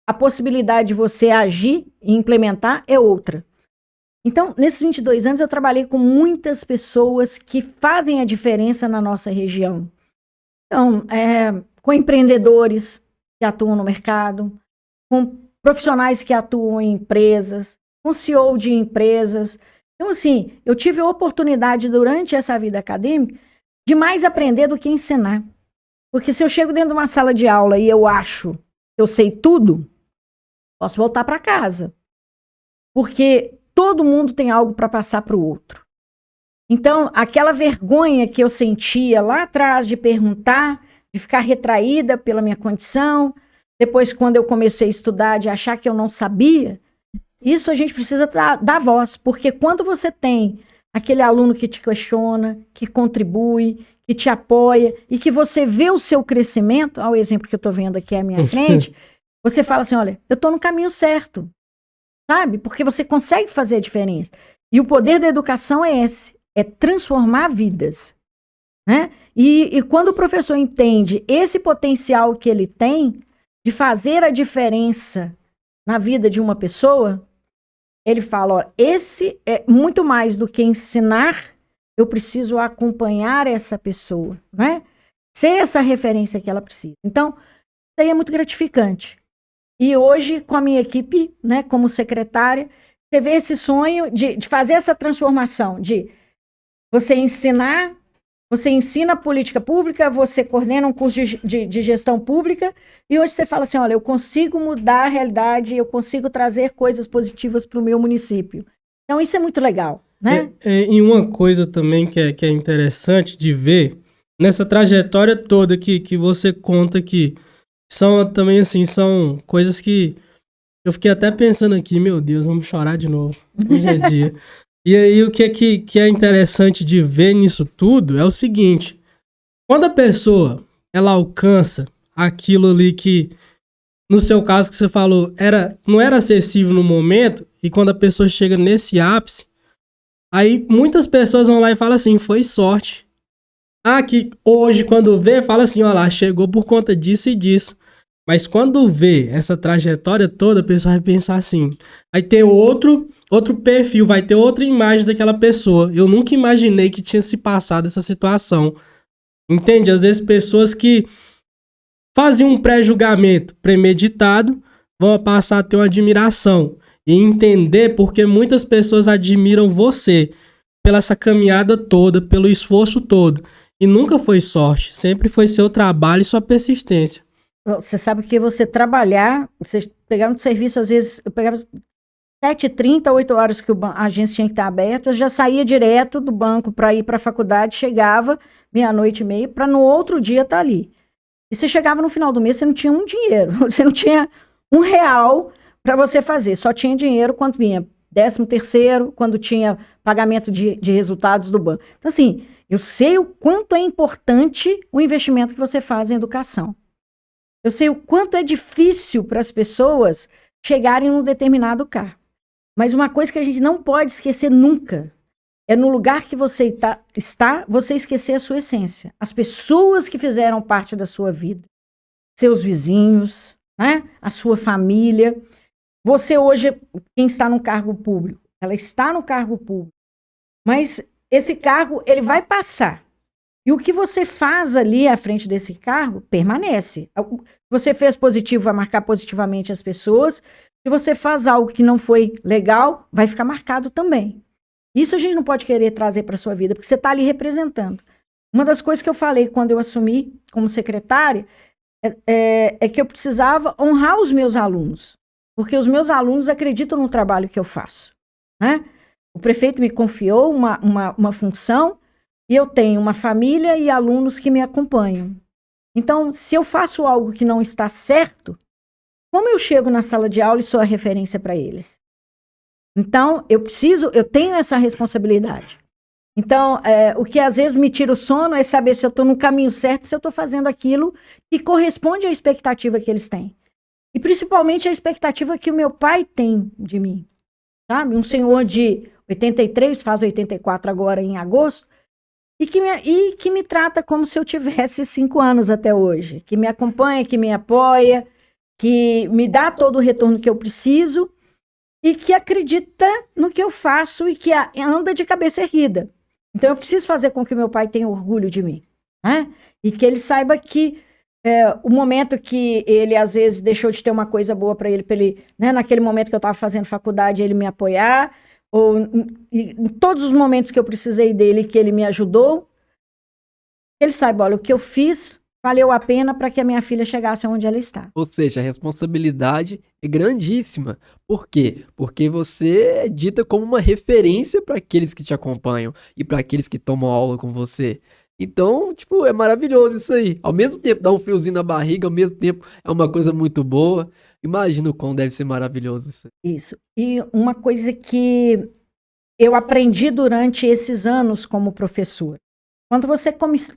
a possibilidade de você agir e implementar é outra. Então, nesses 22 anos, eu trabalhei com muitas pessoas que fazem a diferença na nossa região. Então, com empreendedores que atuam no mercado, com profissionais que atuam em empresas, com CEO de empresas. Então, assim, eu tive a oportunidade durante essa vida acadêmica de mais aprender do que ensinar. Porque se eu chego dentro de uma sala de aula e eu acho que eu sei tudo, posso voltar para casa. Porque todo mundo tem algo para passar para o outro. Então, aquela vergonha que eu sentia lá atrás de perguntar, de ficar retraída pela minha condição, depois quando eu comecei a estudar, de achar que eu não sabia, isso a gente precisa dar voz, porque quando você tem aquele aluno que te questiona, que contribui, que te apoia e que você vê o seu crescimento, olha o exemplo que eu estou vendo aqui à minha frente, você fala assim, olha, eu estou no caminho certo, sabe? Porque você consegue fazer a diferença. E o poder da educação é esse, é transformar vidas, né? E quando o professor entende esse potencial que ele tem de fazer a diferença na vida de uma pessoa, ele fala, ó, esse é muito mais do que ensinar, eu preciso acompanhar essa pessoa, né? Ser essa referência que ela precisa. Então, isso aí é muito gratificante. E hoje, com a minha equipe, né, como secretária, você vê esse sonho de fazer essa transformação, de você ensinar, você ensina política pública, você coordena um curso de gestão pública, e hoje você fala assim, olha, eu consigo mudar a realidade, eu consigo trazer coisas positivas para o meu município. Então, isso é muito legal, né? E uma coisa também que é interessante de ver, nessa trajetória toda que você conta aqui, são também, assim, são coisas que eu fiquei até pensando aqui, meu Deus, vamos chorar de novo, hoje é dia. E aí, o que é interessante de ver nisso tudo é o seguinte, quando a pessoa, ela alcança aquilo ali que, no seu caso que você falou, não era acessível no momento, e quando a pessoa chega nesse ápice, aí muitas pessoas vão lá e falam assim, foi sorte. Ah, que hoje, quando vê, fala assim, ó lá, chegou por conta disso e disso. Mas quando vê essa trajetória toda, a pessoa vai pensar assim, vai ter outro perfil, vai ter outra imagem daquela pessoa. Eu nunca imaginei que tinha se passado essa situação. Entende? Às vezes pessoas que faziam um pré-julgamento premeditado vão passar a ter uma admiração e entender porque muitas pessoas admiram você pela essa caminhada toda, pelo esforço todo. E nunca foi sorte, sempre foi seu trabalho e sua persistência. Você sabe que você trabalhar, você pegar um serviço, às vezes, eu pegava 7h30, 8 horas que a agência tinha que estar aberta, eu já saía direto do banco para ir para a faculdade, chegava 00:30, para no outro dia estar ali. E você chegava no final do mês, você não tinha um dinheiro, você não tinha R$1 para você fazer, só tinha dinheiro quando vinha 13º, quando tinha pagamento de resultados do banco. Então, assim, eu sei o quanto é importante o investimento que você faz em educação. Eu sei o quanto é difícil para as pessoas chegarem num determinado cargo. Mas uma coisa que a gente não pode esquecer nunca é no lugar que você está, você esquecer a sua essência. As pessoas que fizeram parte da sua vida, seus vizinhos, né? A sua família. Você hoje, quem está no cargo público, ela está no cargo público. Mas esse cargo, ele vai passar. E o que você faz ali à frente desse cargo, permanece. O que você fez positivo vai marcar positivamente as pessoas. Se você faz algo que não foi legal, vai ficar marcado também. Isso a gente não pode querer trazer para a sua vida, porque você está ali representando. Uma das coisas que eu falei quando eu assumi como secretária é que eu precisava honrar os meus alunos. Porque os meus alunos acreditam no trabalho que eu faço, né? O prefeito me confiou uma função, e eu tenho uma família e alunos que me acompanham. Então, se eu faço algo que não está certo, como eu chego na sala de aula e sou a referência para eles? Então, eu tenho essa responsabilidade. Então, o que às vezes me tira o sono é saber se eu estou no caminho certo, se eu estou fazendo aquilo que corresponde à expectativa que eles têm. E principalmente a expectativa que o meu pai tem de mim. Sabe? Um senhor de 83, faz 84 agora em agosto, e que me trata como se eu tivesse 5 anos até hoje, que me acompanha, que me apoia, que me dá todo o retorno que eu preciso e que acredita no que eu faço e que anda de cabeça erguida. Então eu preciso fazer com que meu pai tenha orgulho de mim, né? E que ele saiba que o momento que ele às vezes deixou de ter uma coisa boa para ele, né, naquele momento que eu estava fazendo faculdade, ele me apoiar, ou em todos os momentos que eu precisei dele, que ele me ajudou, ele saiba, olha, o que eu fiz valeu a pena para que a minha filha chegasse onde ela está. Ou seja, a responsabilidade é grandíssima. Por quê? Porque você é dita como uma referência para aqueles que te acompanham e para aqueles que tomam aula com você. Então, tipo, é maravilhoso isso aí. Ao mesmo tempo dá um friozinho na barriga, ao mesmo tempo é uma coisa muito boa. Imagina o quão deve ser maravilhoso isso aí. Isso. E uma coisa que eu aprendi durante esses anos como professor. Quando você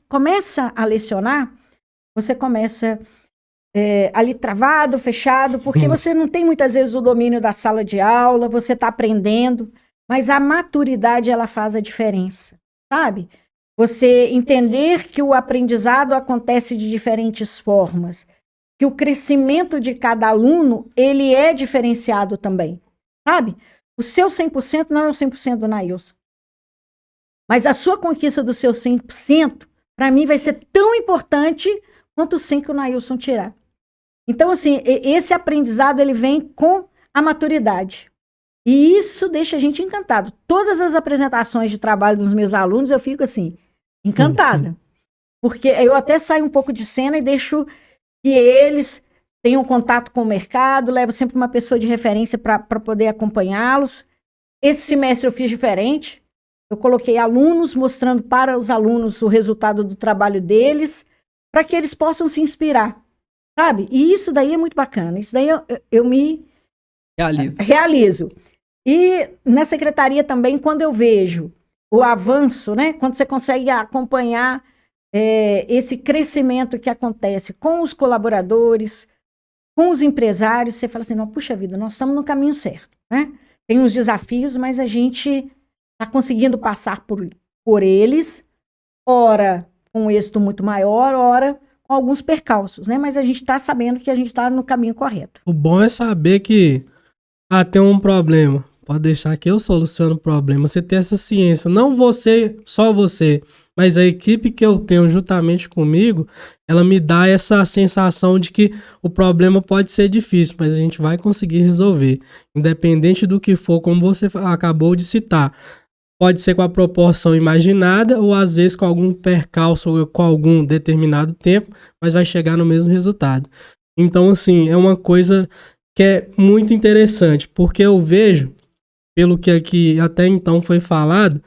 começa a lecionar, você começa ali travado, fechado, porque você não tem muitas vezes o domínio da sala de aula, você está aprendendo, mas a maturidade ela faz a diferença, sabe? Você entender que o aprendizado acontece de diferentes formas, que o crescimento de cada aluno, ele é diferenciado também, sabe? O seu 100% não é o 100% do Nailson. Mas a sua conquista do seu 100%, para mim, vai ser tão importante quanto o 100 que o Nailson tirar. Então, assim, esse aprendizado, ele vem com a maturidade. E isso deixa a gente encantado. Todas as apresentações de trabalho dos meus alunos, eu fico, assim, encantada. Porque eu até saio um pouco de cena e deixo que eles tenham contato com o mercado, levo sempre uma pessoa de referência para poder acompanhá-los. Esse semestre eu fiz diferente. Eu coloquei alunos mostrando para os alunos o resultado do trabalho deles, para que eles possam se inspirar, sabe? E isso daí é muito bacana. Isso daí eu me realizo. E na secretaria também, quando eu vejo o avanço, né? Quando você consegue acompanhar esse crescimento que acontece com os colaboradores, com os empresários, você fala assim, não, puxa vida, nós estamos no caminho certo, né? Tem uns desafios, mas a gente está conseguindo passar por eles, ora com um êxito muito maior, ora com alguns percalços, né? Mas a gente está sabendo que a gente está no caminho correto. O bom é saber que tem um problema. Pode deixar que eu soluciono o problema. Você ter essa ciência. Não você, só você, mas a equipe que eu tenho juntamente comigo, ela me dá essa sensação de que o problema pode ser difícil, mas a gente vai conseguir resolver. Independente do que for, como você acabou de citar. Pode ser com a proporção imaginada ou às vezes com algum percalço ou com algum determinado tempo, mas vai chegar no mesmo resultado. Então, assim, é uma coisa que é muito interessante, porque eu vejo, pelo que aqui até então foi falado,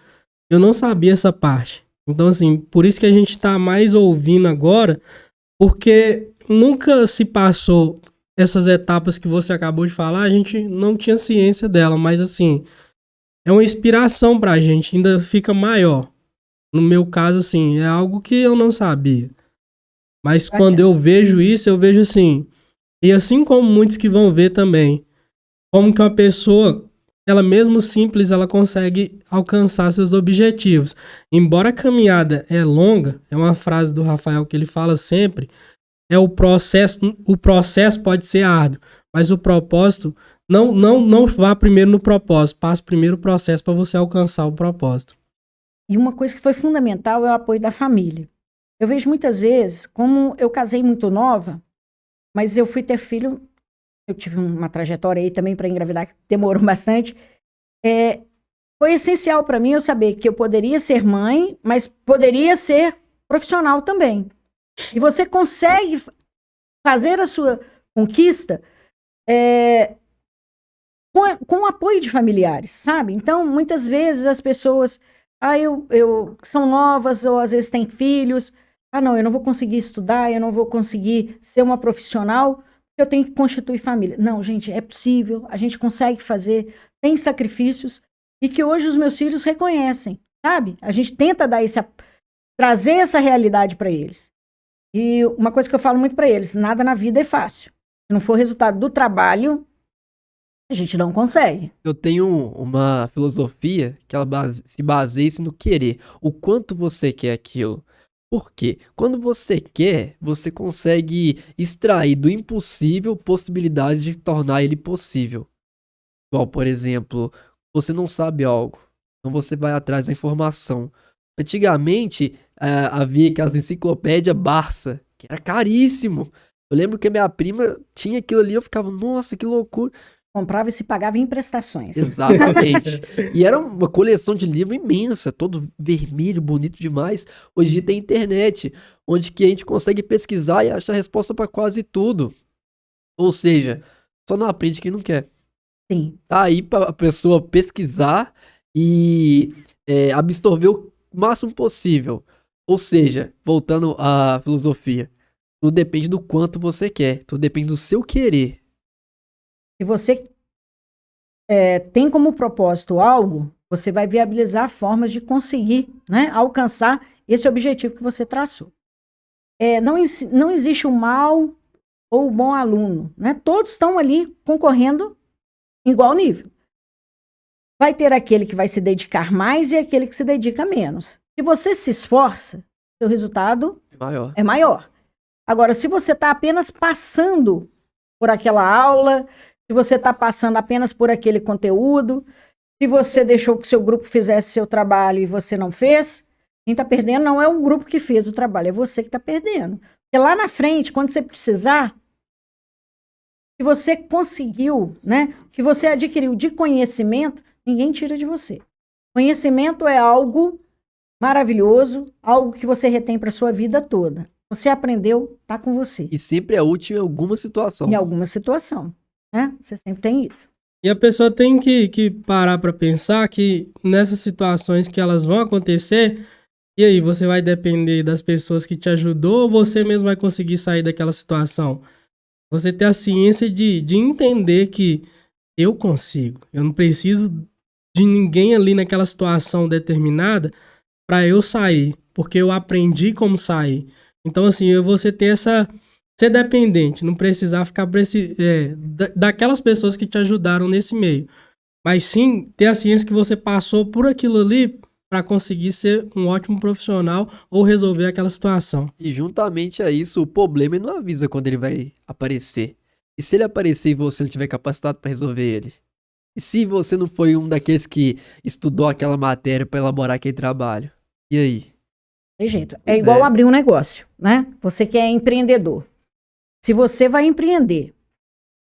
eu não sabia essa parte. Então, assim, por isso que a gente está mais ouvindo agora, porque nunca se passou essas etapas que você acabou de falar, a gente não tinha ciência dela, mas assim, é uma inspiração pra gente, ainda fica maior. No meu caso, assim, é algo que eu não sabia. Mas quando eu vejo isso, eu vejo assim, e assim como muitos que vão ver também, como que uma pessoa, ela mesmo simples, ela consegue alcançar seus objetivos. Embora a caminhada é longa, é uma frase do Rafael que ele fala sempre, o processo pode ser árduo, mas o propósito, não vá primeiro no propósito, passe primeiro o processo para você alcançar o propósito. E uma coisa que foi fundamental é o apoio da família. Eu vejo muitas vezes, como eu casei muito nova, mas eu fui ter filho, eu tive uma trajetória aí também para engravidar, que demorou bastante. Foi essencial para mim eu saber que eu poderia ser mãe, mas poderia ser profissional também. E você consegue fazer a sua conquista com o apoio de familiares, sabe? Então, muitas vezes as pessoas são novas ou às vezes têm filhos. Não, eu não vou conseguir estudar, eu não vou conseguir ser uma profissional, eu tenho que constituir família. Não, gente, é possível, a gente consegue fazer, tem sacrifícios, e que hoje os meus filhos reconhecem, sabe? A gente tenta trazer essa realidade para eles. E uma coisa que eu falo muito para eles, nada na vida é fácil. Se não for resultado do trabalho, A gente não consegue. Eu tenho uma filosofia que ela se baseia no querer. O quanto você quer aquilo. Por quê? Quando você quer, você consegue extrair do impossível possibilidades de tornar ele possível. Igual, por exemplo, você não sabe algo, então você vai atrás da informação. Antigamente, havia aquelas enciclopédias Barça, que era caríssimo. Eu lembro que a minha prima tinha aquilo ali, eu ficava, nossa, que loucura. Comprava e se pagava em prestações. Exatamente. E era uma coleção de livro imensa, todo vermelho, bonito demais. Hoje em dia tem internet, onde que a gente consegue pesquisar e achar resposta para quase tudo. Ou seja, só não aprende quem não quer. Sim. Tá aí para a pessoa pesquisar e absorver o máximo possível. Ou seja, voltando à filosofia, tudo depende do quanto você quer, tudo depende do seu querer. Se você tem como propósito algo, você vai viabilizar formas de conseguir, né, alcançar esse objetivo que você traçou. Não existe o mal ou o bom aluno, né? Todos estão ali concorrendo em igual nível. Vai ter aquele que vai se dedicar mais e aquele que se dedica menos. Se você se esforça, seu resultado é maior. Agora, se você está apenas passando por aquela aula, se você está passando apenas por aquele conteúdo, se você deixou que seu grupo fizesse seu trabalho e você não fez, quem está perdendo não é o grupo que fez o trabalho, é você que está perdendo. Porque lá na frente, quando você precisar, que você conseguiu, né, que você adquiriu de conhecimento, ninguém tira de você. Conhecimento é algo maravilhoso, algo que você retém para sua vida toda. Você aprendeu, tá com você. E sempre é útil em alguma situação. Em alguma situação, né? Você sempre tem isso. E a pessoa tem que parar para pensar que nessas situações que elas vão acontecer, e aí você vai depender das pessoas que te ajudou ou você mesmo vai conseguir sair daquela situação? Você ter a ciência de entender que eu consigo. Eu não preciso de ninguém ali naquela situação determinada para eu sair, porque eu aprendi como sair. Então, assim, você ter essa... Ser dependente, não precisar ficar daquelas pessoas que te ajudaram nesse meio. Mas sim ter a ciência que você passou por aquilo ali para conseguir ser um ótimo profissional ou resolver aquela situação. E juntamente a isso, o problema ele não avisa quando ele vai aparecer. E se ele aparecer e você não tiver capacitado para resolver ele? E se você não foi um daqueles que estudou aquela matéria para elaborar aquele trabalho? E aí? Tem jeito. É igual abrir um negócio, né? Você que é empreendedor. Se você vai empreender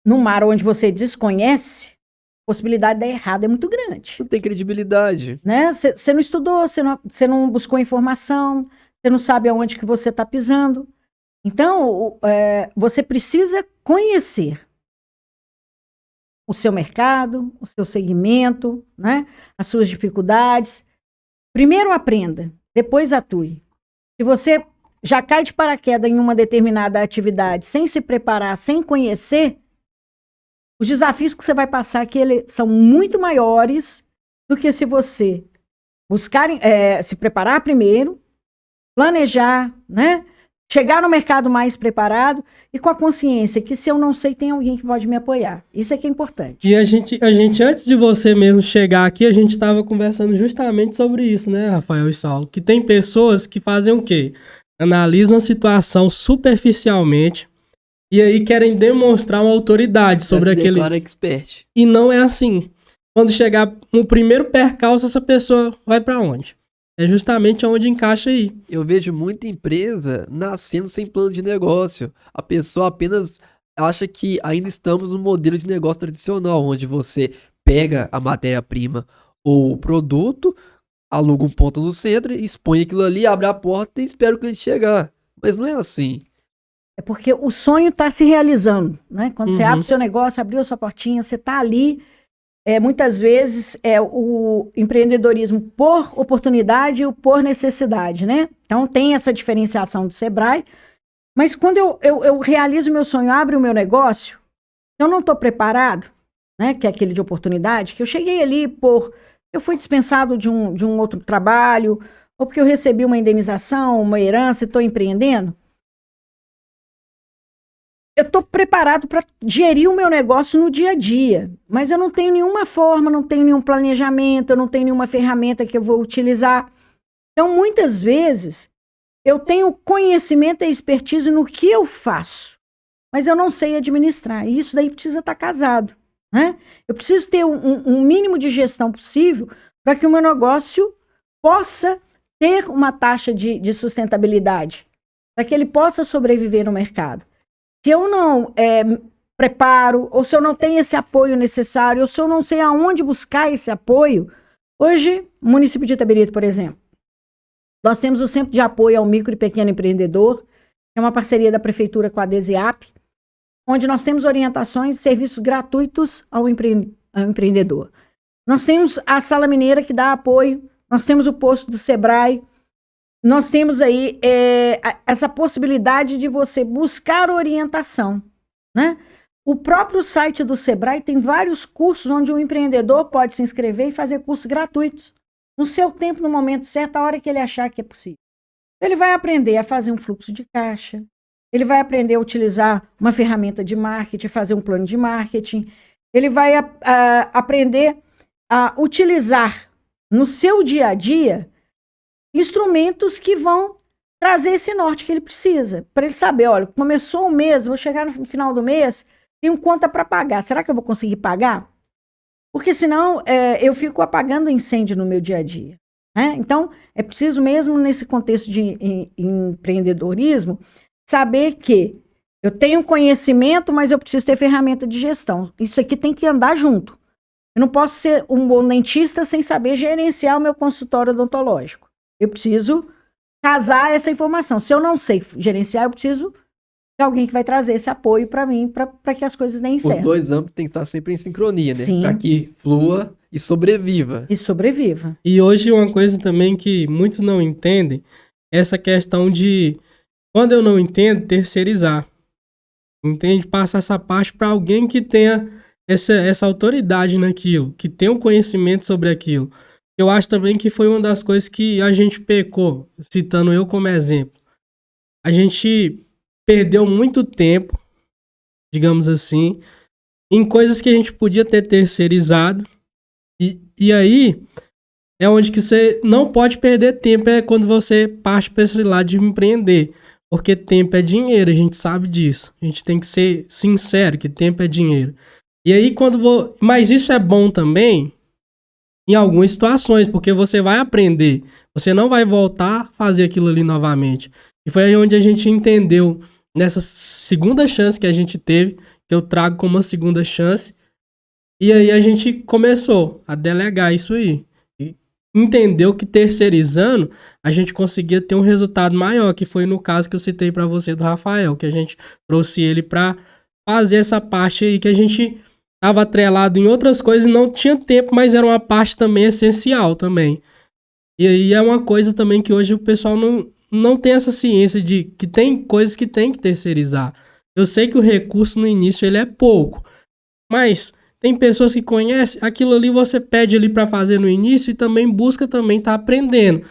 num mar onde você desconhece, a possibilidade de dar errado é muito grande. Não tem credibilidade. Né? Você não estudou, você não buscou informação, você não sabe aonde que você está pisando. Então, você precisa conhecer o seu mercado, o seu segmento, né? As suas dificuldades. Primeiro aprenda, depois atue. Se você já cai de paraquedas em uma determinada atividade sem se preparar, sem conhecer, os desafios que você vai passar aqui são muito maiores do que se você buscar, se preparar primeiro, planejar, né? Chegar no mercado mais preparado e com a consciência que se eu não sei, tem alguém que pode me apoiar. Isso é que é importante. E a gente antes de você mesmo chegar aqui, a gente estava conversando justamente sobre isso, né, Rafael e Saulo? Que tem pessoas que fazem o quê? Analisam a situação superficialmente e aí querem demonstrar uma autoridade sobre aquele... expert. E não é assim. Quando chegar no primeiro percalço, essa pessoa vai para onde? É justamente onde encaixa aí. Eu vejo muita empresa nascendo sem plano de negócio. A pessoa apenas acha que ainda estamos no modelo de negócio tradicional, onde você pega a matéria-prima ou o produto, aluga um ponto no centro, expõe aquilo ali, abre a porta e espera o cliente chegar. Mas não é assim. É porque o sonho está se realizando, né? Quando você abre o seu negócio, abriu a sua portinha, você está ali. Muitas vezes o empreendedorismo por oportunidade e por necessidade, né? Então tem essa diferenciação do Sebrae. Mas quando eu realizo o meu sonho, abro o meu negócio, eu não estou preparado, né? Que é aquele de oportunidade, que eu cheguei ali eu fui dispensado de um outro trabalho, ou porque eu recebi uma indenização, uma herança e estou empreendendo. eu estou preparado para gerir o meu negócio no dia a dia, mas eu não tenho nenhuma forma, não tenho nenhum planejamento, eu não tenho nenhuma ferramenta que eu vou utilizar. Então, muitas vezes, eu tenho conhecimento e expertise no que eu faço, mas eu não sei administrar. E isso daí precisa estar casado, né? Eu preciso ter um mínimo de gestão possível para que o meu negócio possa ter uma taxa de sustentabilidade, para que ele possa sobreviver no mercado. Se eu não preparo, ou se eu não tenho esse apoio necessário, ou se eu não sei aonde buscar esse apoio, hoje, o município de Itabirito, por exemplo, nós temos o Centro de Apoio ao Micro e Pequeno Empreendedor, que é uma parceria da Prefeitura com a DESIAP, onde nós temos orientações e serviços gratuitos ao empreendedor. Nós temos a Sala Mineira, que dá apoio, nós temos o posto do Sebrae, nós temos aí essa possibilidade de você buscar orientação, né? O próprio site do Sebrae tem vários cursos onde o empreendedor pode se inscrever e fazer cursos gratuitos, no seu tempo, no momento certo, a hora que ele achar que é possível. Ele vai aprender a fazer um fluxo de caixa, ele vai aprender a utilizar uma ferramenta de marketing, fazer um plano de marketing, ele vai aprender a utilizar no seu dia a dia instrumentos que vão trazer esse norte que ele precisa, para ele saber, olha, começou o mês, vou chegar no final do mês, tenho conta para pagar, será que eu vou conseguir pagar? Porque senão eu fico apagando incêndio no meu dia a dia, né? Então, é preciso mesmo nesse contexto de empreendedorismo, saber que eu tenho conhecimento, mas eu preciso ter ferramenta de gestão. Isso aqui tem que andar junto. Eu não posso ser um bom dentista sem saber gerenciar o meu consultório odontológico. Eu preciso casar essa informação. Se eu não sei gerenciar, eu preciso de alguém que vai trazer esse apoio para mim, para que as coisas deem certo. Os dois âmbitos têm que estar sempre em sincronia, né? Sim. Para que flua e sobreviva. E sobreviva. E hoje uma coisa também que muitos não entendem, essa questão de, quando eu não entendo, terceirizar. Entende? Passar essa parte para alguém que tenha essa autoridade naquilo, que tenha um conhecimento sobre aquilo. Eu acho também que foi uma das coisas que a gente pecou, citando eu como exemplo. A gente perdeu muito tempo, digamos assim, em coisas que a gente podia ter terceirizado. E aí é onde que você não pode perder tempo, é quando você parte para esse lado de empreender. Porque tempo é dinheiro, a gente sabe disso. A gente tem que ser sincero que tempo é dinheiro. E aí mas isso é bom também em algumas situações, porque você vai aprender. Você não vai voltar a fazer aquilo ali novamente. E foi aí onde a gente entendeu, nessa segunda chance que a gente teve, que eu trago como uma segunda chance. E aí a gente começou a delegar isso aí. E entendeu que terceirizando, a gente conseguia ter um resultado maior, que foi no caso que eu citei para você do Rafael, que a gente trouxe ele para fazer essa parte aí que a gente estava atrelado em outras coisas e não tinha tempo, mas era uma parte também essencial também. E aí é uma coisa também que hoje o pessoal não tem essa ciência de que tem coisas que tem que terceirizar. Eu sei que o recurso no início ele é pouco, mas tem pessoas que conhecem, aquilo ali você pede ali para fazer no início e também busca também tá aprendendo.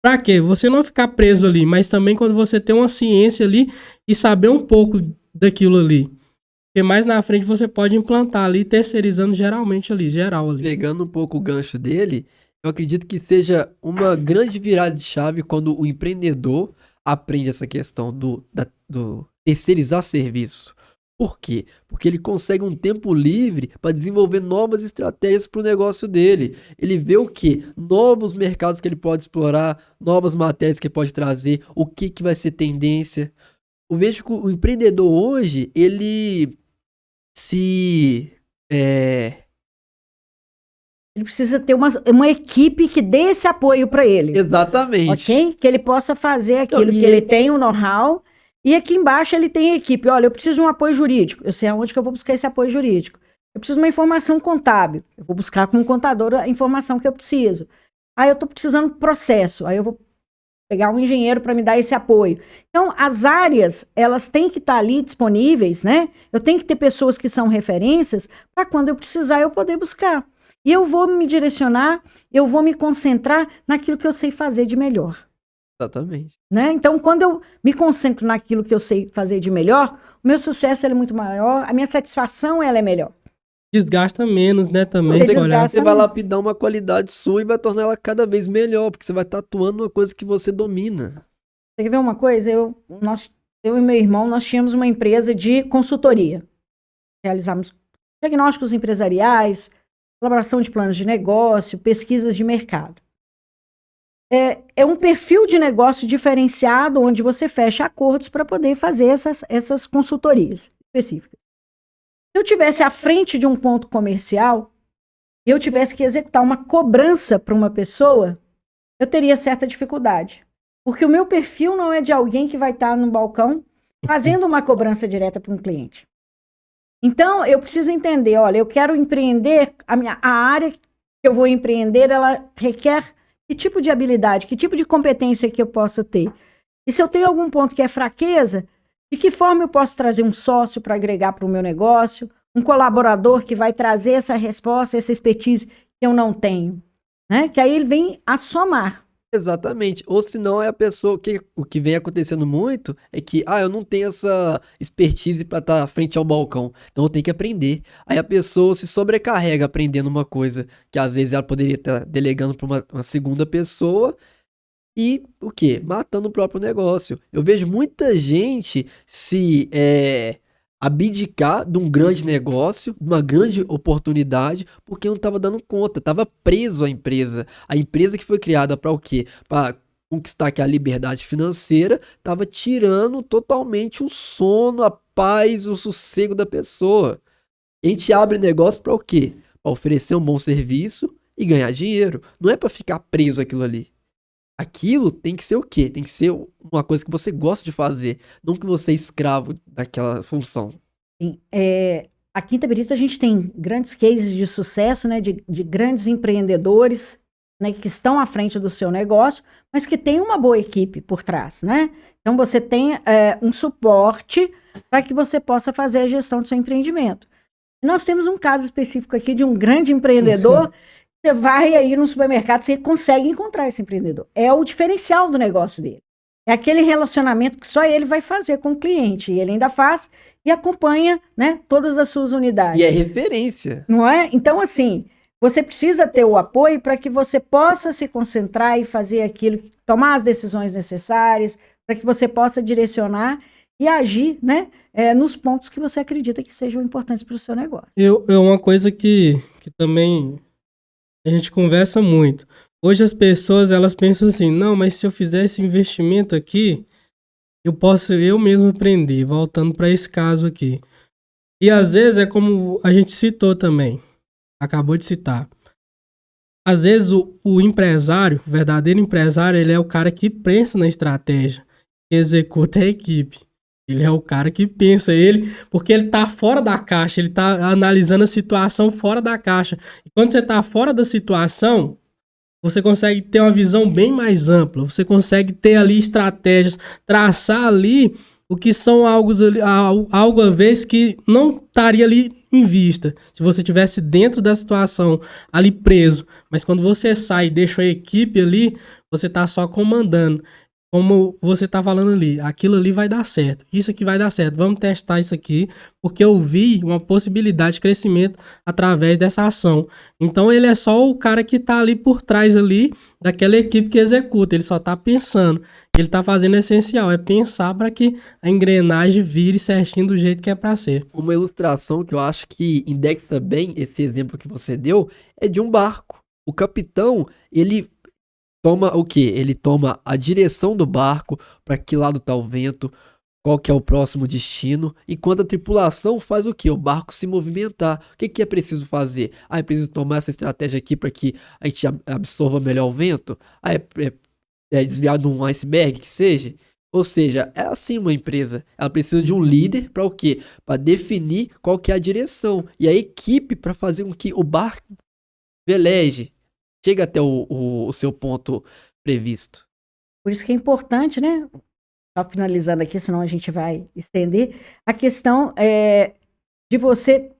Para quê? Você não ficar preso ali, mas também quando você tem uma ciência ali e saber um pouco daquilo ali. Porque mais na frente você pode implantar ali, terceirizando geralmente ali, geral ali. Pegando um pouco o gancho dele, eu acredito que seja uma grande virada de chave quando o empreendedor aprende essa questão do terceirizar serviço. Por quê? Porque ele consegue um tempo livre para desenvolver novas estratégias para o negócio dele. Ele vê o quê? Novos mercados que ele pode explorar, novas matérias que ele pode trazer, o que vai ser tendência. Eu vejo que o empreendedor hoje, ele Ele precisa ter uma equipe que dê esse apoio para ele. Exatamente. Ok? Que ele possa fazer aquilo que ele tem o know-how. E aqui embaixo ele tem a equipe. Olha, eu preciso de um apoio jurídico. Eu sei aonde que eu vou buscar esse apoio jurídico. Eu preciso de uma informação contábil. Eu vou buscar com o contador a informação que eu preciso. Aí eu estou precisando de processo. Aí eu vou pegar um engenheiro para me dar esse apoio. Então, as áreas, elas têm que estar ali disponíveis, né? Eu tenho que ter pessoas que são referências para quando eu precisar eu poder buscar. E eu vou me direcionar, eu vou me concentrar naquilo que eu sei fazer de melhor. Exatamente. Né? Então, quando eu me concentro naquilo que eu sei fazer de melhor, o meu sucesso ele é muito maior, a minha satisfação ela é melhor. Desgasta menos, né, também. Você se olhar. desgasta Você vai muito. lapidar uma qualidade sua e vai tornar ela cada vez melhor, porque você vai estar atuando numa coisa que você domina. Você quer ver uma coisa? Eu e meu irmão, nós tínhamos uma empresa de consultoria. Realizávamos diagnósticos empresariais, elaboração de planos de negócio, pesquisas de mercado. É um perfil de negócio diferenciado, onde você fecha acordos para poder fazer essas consultorias específicas. Se eu tivesse à frente de um ponto comercial e eu tivesse que executar uma cobrança para uma pessoa, eu teria certa dificuldade. Porque o meu perfil não é de alguém que vai estar no balcão fazendo uma cobrança direta para um cliente. Então, eu preciso entender, olha, eu quero empreender, a área que eu vou empreender, ela requer que tipo de habilidade, que tipo de competência que eu posso ter. E se eu tenho algum ponto que é fraqueza, de que forma eu posso trazer um sócio para agregar para o meu negócio, um colaborador que vai trazer essa resposta, essa expertise que eu não tenho, né? Que aí ele vem a somar. Exatamente. Ou senão é a pessoa o que vem acontecendo muito é que, eu não tenho essa expertise para estar frente ao balcão, então eu tenho que aprender. Aí a pessoa se sobrecarrega aprendendo uma coisa que às vezes ela poderia estar delegando para uma segunda pessoa e o quê? Matando o próprio negócio. Eu vejo muita gente se abdicar de um grande negócio, de uma grande oportunidade, porque não estava dando conta, estava preso à empresa. A empresa que foi criada para o quê? Para conquistar aqui a liberdade financeira, estava tirando totalmente o sono, a paz, o sossego da pessoa. A gente abre negócio para o quê? Para oferecer um bom serviço e ganhar dinheiro. Não é para ficar preso àquilo ali. Aquilo tem que ser o quê? Tem que ser uma coisa que você gosta de fazer, não que você é escravo daquela função. Sim, aqui em Itabirito a gente tem grandes cases de sucesso, né, de grandes empreendedores, né, que estão à frente do seu negócio, mas que tem uma boa equipe por trás, né? Então você tem um suporte para que você possa fazer a gestão do seu empreendimento. Nós temos um caso específico aqui de um grande empreendedor. Você vai aí no supermercado, você consegue encontrar esse empreendedor. É o diferencial do negócio dele. É aquele relacionamento que só ele vai fazer com o cliente. E ele ainda faz e acompanha, né, todas as suas unidades. E é referência. Não é? Então, assim, você precisa ter o apoio para que você possa se concentrar e fazer aquilo, tomar as decisões necessárias, para que você possa direcionar e agir, né, nos pontos que você acredita que sejam importantes para o seu negócio. Uma coisa que também a gente conversa muito. Hoje as pessoas, elas pensam assim, não, mas se eu fizer esse investimento aqui, eu posso eu mesmo aprender, voltando para esse caso aqui. E às vezes é como a gente citou também, acabou de citar. Às vezes o empresário, o verdadeiro empresário, ele é o cara que pensa na estratégia, que executa a equipe. Ele é o cara que pensa, porque ele tá fora da caixa, ele tá analisando a situação fora da caixa. E quando você tá fora da situação, você consegue ter uma visão bem mais ampla, você consegue ter ali estratégias, traçar ali o que são algo a vez que não estaria ali em vista, se você estivesse dentro da situação, ali preso. Mas quando você sai e deixa a equipe ali, você tá só comandando. Como você tá falando ali, aquilo ali vai dar certo, isso aqui vai dar certo, vamos testar isso aqui, porque eu vi uma possibilidade de crescimento através dessa ação. Então ele é só o cara que tá ali por trás ali, daquela equipe que executa, ele só tá pensando, ele tá fazendo o essencial, é pensar para que a engrenagem vire certinho do jeito que é para ser. Uma ilustração que eu acho que indexa bem esse exemplo que você deu é de um barco. O capitão, ele toma o quê? Ele toma a direção do barco, para que lado tá o vento, qual que é o próximo destino, enquanto a tripulação faz o quê? O barco se movimentar. O que que é preciso fazer? É preciso tomar essa estratégia aqui para que a gente absorva melhor o vento? É desviar de um iceberg, que seja? Ou seja, é assim uma empresa. Ela precisa de um líder para o quê? Para definir qual que é a direção. E a equipe para fazer com que o barco veleje, chega até o seu ponto previsto. Por isso que é importante, né? Só finalizando aqui, senão a gente vai estender, a questão de você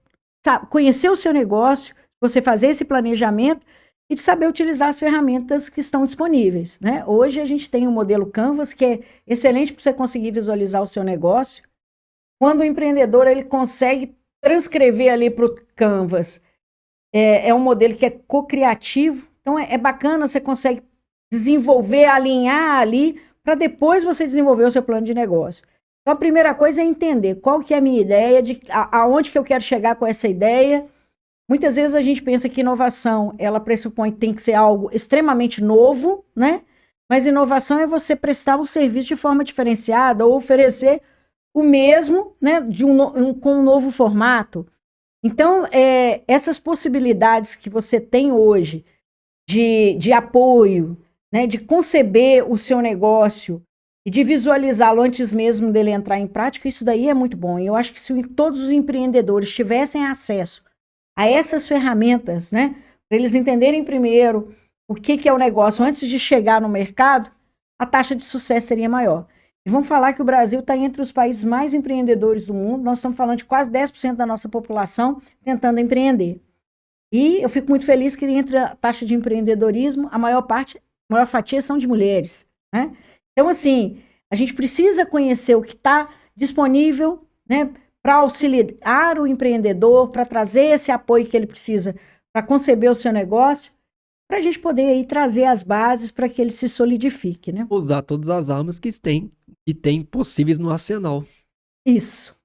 conhecer o seu negócio, você fazer esse planejamento e de saber utilizar as ferramentas que estão disponíveis, né? Hoje a gente tem o modelo Canvas, que é excelente para você conseguir visualizar o seu negócio, quando o empreendedor ele consegue transcrever ali para o Canvas, é um modelo que é co-criativo, então é bacana, você consegue desenvolver, alinhar ali, para depois você desenvolver o seu plano de negócio. Então a primeira coisa é entender qual que é a minha ideia, aonde que eu quero chegar com essa ideia. Muitas vezes a gente pensa que inovação, ela pressupõe que tem que ser algo extremamente novo, né? Mas inovação é você prestar um serviço de forma diferenciada ou oferecer o mesmo, né, com um novo formato. Então, essas possibilidades que você tem hoje de apoio, né, de conceber o seu negócio e de visualizá-lo antes mesmo dele entrar em prática, isso daí é muito bom. E eu acho que se todos os empreendedores tivessem acesso a essas ferramentas, né, para eles entenderem primeiro o que é o negócio antes de chegar no mercado, a taxa de sucesso seria maior. E vamos falar que o Brasil está entre os países mais empreendedores do mundo, nós estamos falando de quase 10% da nossa população tentando empreender. E eu fico muito feliz que entre a taxa de empreendedorismo, a maior fatia são de mulheres, né? Então, assim, a gente precisa conhecer o que está disponível, né, para auxiliar o empreendedor, para trazer esse apoio que ele precisa para conceber o seu negócio, para a gente poder aí trazer as bases para que ele se solidifique, né? Usar todas as armas que tem possíveis no arsenal. Isso.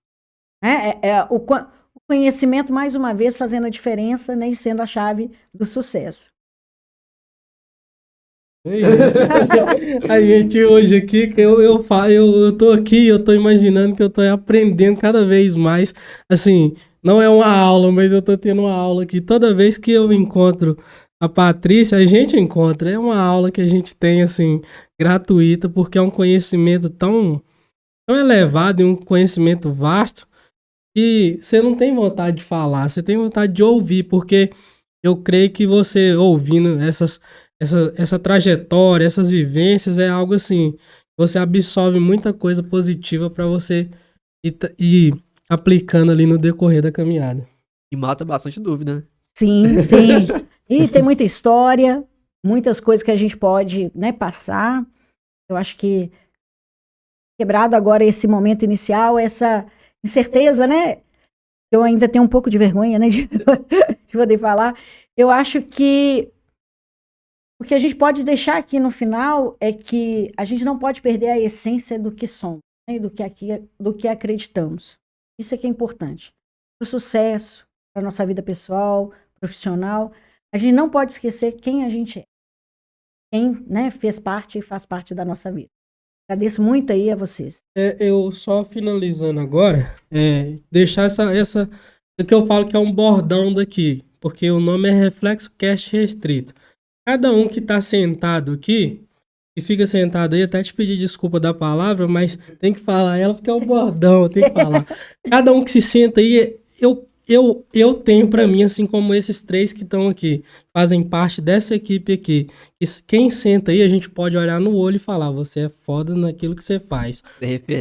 O conhecimento, mais uma vez, fazendo a diferença, né, e sendo a chave do sucesso. A gente hoje aqui, eu tô aqui, eu tô imaginando que eu tô aprendendo cada vez mais. Assim, não é uma aula, mas eu tô tendo uma aula aqui. Toda vez que eu encontro a Patrícia, a gente encontra. É uma aula que a gente tem, assim, gratuita, porque é um conhecimento tão elevado e um conhecimento vasto que você não tem vontade de falar, você tem vontade de ouvir, porque eu creio que você ouvindo essa trajetória, essas vivências, é algo assim, você absorve muita coisa positiva para você ir aplicando ali no decorrer da caminhada. E mata bastante dúvida, né? Sim, sim. E tem muita história, muitas coisas que a gente pode, né, passar. Eu acho que quebrado agora esse momento inicial, essa incerteza, né? Eu ainda tenho um pouco de vergonha, né, de poder falar. Eu acho que o que a gente pode deixar aqui no final é que a gente não pode perder a essência do que somos, né, do que acreditamos. Isso é que é importante. Para o sucesso, para a nossa vida pessoal, profissional, a gente não pode esquecer quem a gente é. Quem, né, fez parte e faz parte da nossa vida. Agradeço muito aí a vocês. Eu só finalizando agora, deixar essa o que eu falo que é um bordão daqui, porque o nome é Reflexo Cast Restrito. Cada um que está sentado aqui, e fica sentado aí, até te pedir desculpa da palavra, mas tem que falar ela porque é um bordão, tem que falar. Cada um que se senta aí, eu tenho para mim, assim como esses três que estão aqui, fazem parte dessa equipe aqui. Quem senta aí, a gente pode olhar no olho e falar, você é foda naquilo que você faz.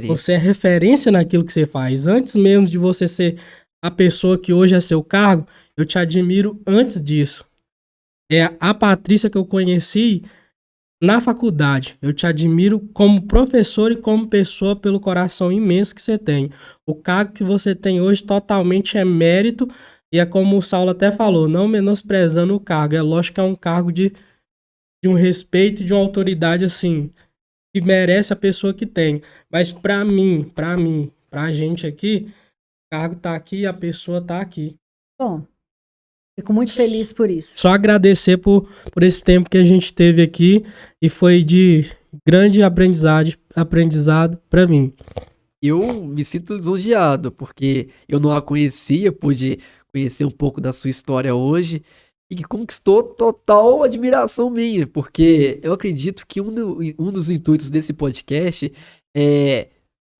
Você é referência naquilo que você faz. Antes mesmo de você ser a pessoa que hoje é seu cargo, eu te admiro antes disso. É a Patrícia que eu conheci na faculdade. Eu te admiro como professor e como pessoa pelo coração imenso que você tem. O cargo que você tem hoje totalmente é mérito e é como o Saulo até falou, não menosprezando o cargo. É lógico que é um cargo de um respeito e de uma autoridade assim, que merece a pessoa que tem. Mas pra gente aqui, o cargo tá aqui e a pessoa tá aqui. Bom, fico muito feliz por isso. Só agradecer por esse tempo que a gente teve aqui e foi de grande aprendizado para mim. Eu me sinto lisonjeado, porque eu não a conhecia, pude conhecer um pouco da sua história hoje e que conquistou total admiração minha, porque eu acredito que um dos intuitos desse podcast é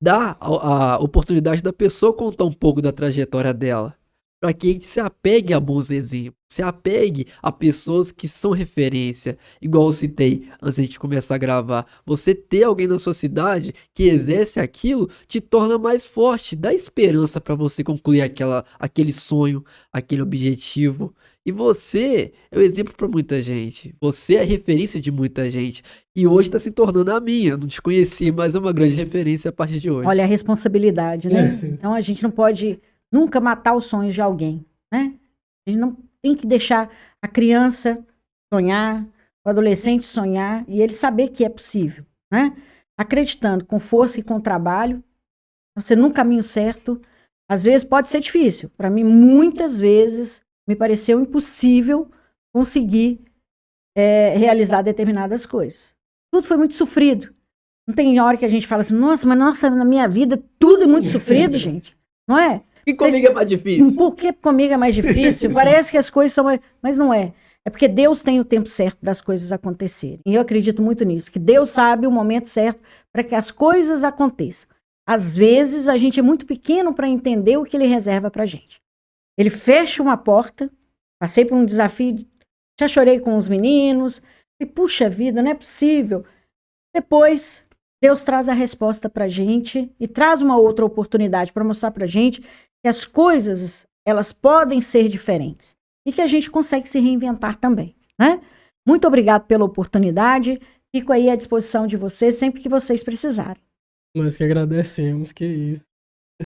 dar a oportunidade da pessoa contar um pouco da trajetória dela. Para que a gente se apegue a bons exemplos, se apegue a pessoas que são referência. Igual eu citei antes de a gente começar a gravar. Você ter alguém na sua cidade que exerce aquilo te torna mais forte, dá esperança para você concluir aquele sonho, aquele objetivo. E você é um exemplo para muita gente. Você é referência de muita gente. E hoje está se tornando a minha. Eu não te conheci, mas é uma grande referência a partir de hoje. Olha a responsabilidade, né? Então a gente não pode nunca matar os sonhos de alguém, né? A gente não tem que deixar a criança sonhar, o adolescente sonhar e ele saber que é possível, né? Acreditando com força e com trabalho, você no caminho certo. Às vezes pode ser difícil. Para mim, muitas vezes me pareceu impossível conseguir realizar determinadas coisas. Tudo foi muito sofrido. Não tem hora que a gente fala assim, nossa, na minha vida tudo é muito sofrido, gente. Não é? E comigo é mais difícil. Por que comigo é mais difícil? Parece que as coisas são mais... Mas não é. É porque Deus tem o tempo certo das coisas acontecerem. E eu acredito muito nisso, que Deus sabe o momento certo para que as coisas aconteçam. Às vezes, a gente é muito pequeno para entender o que Ele reserva para a gente. Ele fecha uma porta, passei por um desafio, já chorei com os meninos, e puxa vida, não é possível. Depois, Deus traz a resposta para a gente e traz uma outra oportunidade para mostrar para a gente que as coisas, elas podem ser diferentes e que a gente consegue se reinventar também, né? Muito obrigado pela oportunidade, fico aí à disposição de vocês sempre que vocês precisarem. Nós que agradecemos, que isso.